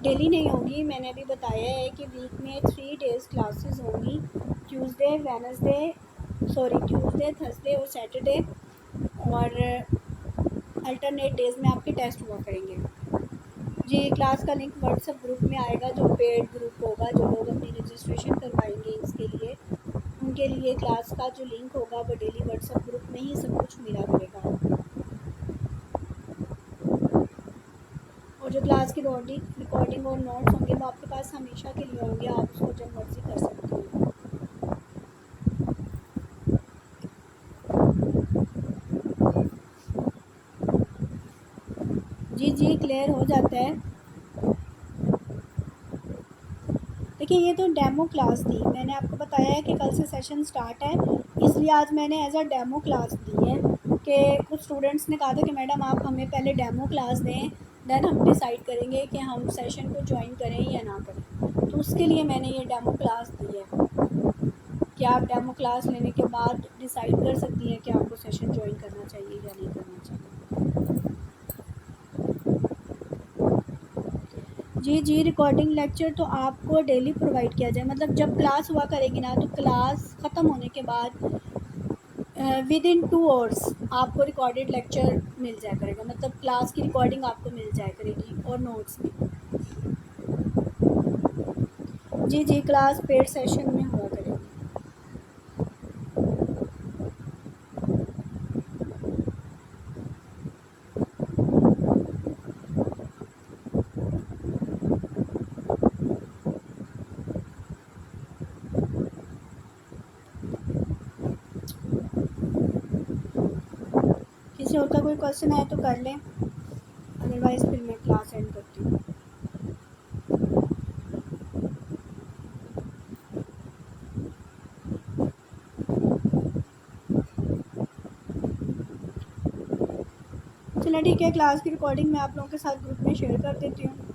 ڈیلی نہیں ہوگی، میں نے ابھی بتایا ہے کہ ویک میں 3 days کلاسز ہوں گی، ٹیوزڈے تھرسڈے اور سیٹرڈے، اور الٹرنیٹ ڈیز میں آپ کے ٹیسٹ ہوا کریں گے. جی کلاس کا لنک واٹس ایپ گروپ میں آئے گا، جو پیڈ گروپ ہوگا، جو لوگ اپنی رجسٹریشن کروائیں گے اس کے لیے، ان کے لیے کلاس کا جو لنک ہوگا وہ ڈیلی واٹس ایپ گروپ میں ہی سب کچھ ملا کرے گا. اور جو کلاس کی ریکارڈنگ اور نوٹس ہوں گے وہ آپ کے پاس ہمیشہ کے لیے ہوں گے، آپ اس کو جب مرضی کر سکتے ہیں. جی جی کلیئر ہو جاتا ہے. دیکھیے یہ تو ڈیمو کلاس تھی، میں نے آپ کو بتایا ہے کہ کل سے سیشن سٹارٹ ہے، اس لیے آج میں نے ایز اے ڈیمو کلاس دی ہے کہ کچھ اسٹوڈنٹس نے کہا تھا کہ میڈم آپ ہمیں پہلے ڈیمو کلاس دیں، دین ہم ڈیسائیڈ کریں گے کہ ہم سیشن کو جوائن کریں یا نہ کریں. تو اس کے لیے میں نے یہ ڈیمو کلاس دی ہے کہ آپ ڈیمو کلاس لینے کے بعد ڈیسائیڈ کر سکتی ہیں کہ آپ کو سیشن جوائن کرنا چاہیے یا نہیں کرنا چاہیے. جی جی ریکارڈنگ لیکچر تو آپ کو ڈیلی پرووائڈ کیا جائے، مطلب جب کلاس ہوا کرے گی نا تو کلاس ختم ہونے کے بعد ود ان 2 آورس آپ کو ریکارڈیڈ لیکچر مل جایا کرے گا، مطلب کلاس کی ریکارڈنگ آپ کو مل جایا کرے گی اور نوٹس بھی. جی جی کلاس پیڈ سیشن میں ہوا کرے گی. کسی اور کا کوئی کوشچن ہے تو کر لیں، ادروائز پھر میں کلاس اینڈ کرتی ہوں. چلیں ٹھیک ہے، کلاس کی ریکارڈنگ میں آپ لوگوں کے ساتھ گروپ میں شیئر کر دیتی ہوں.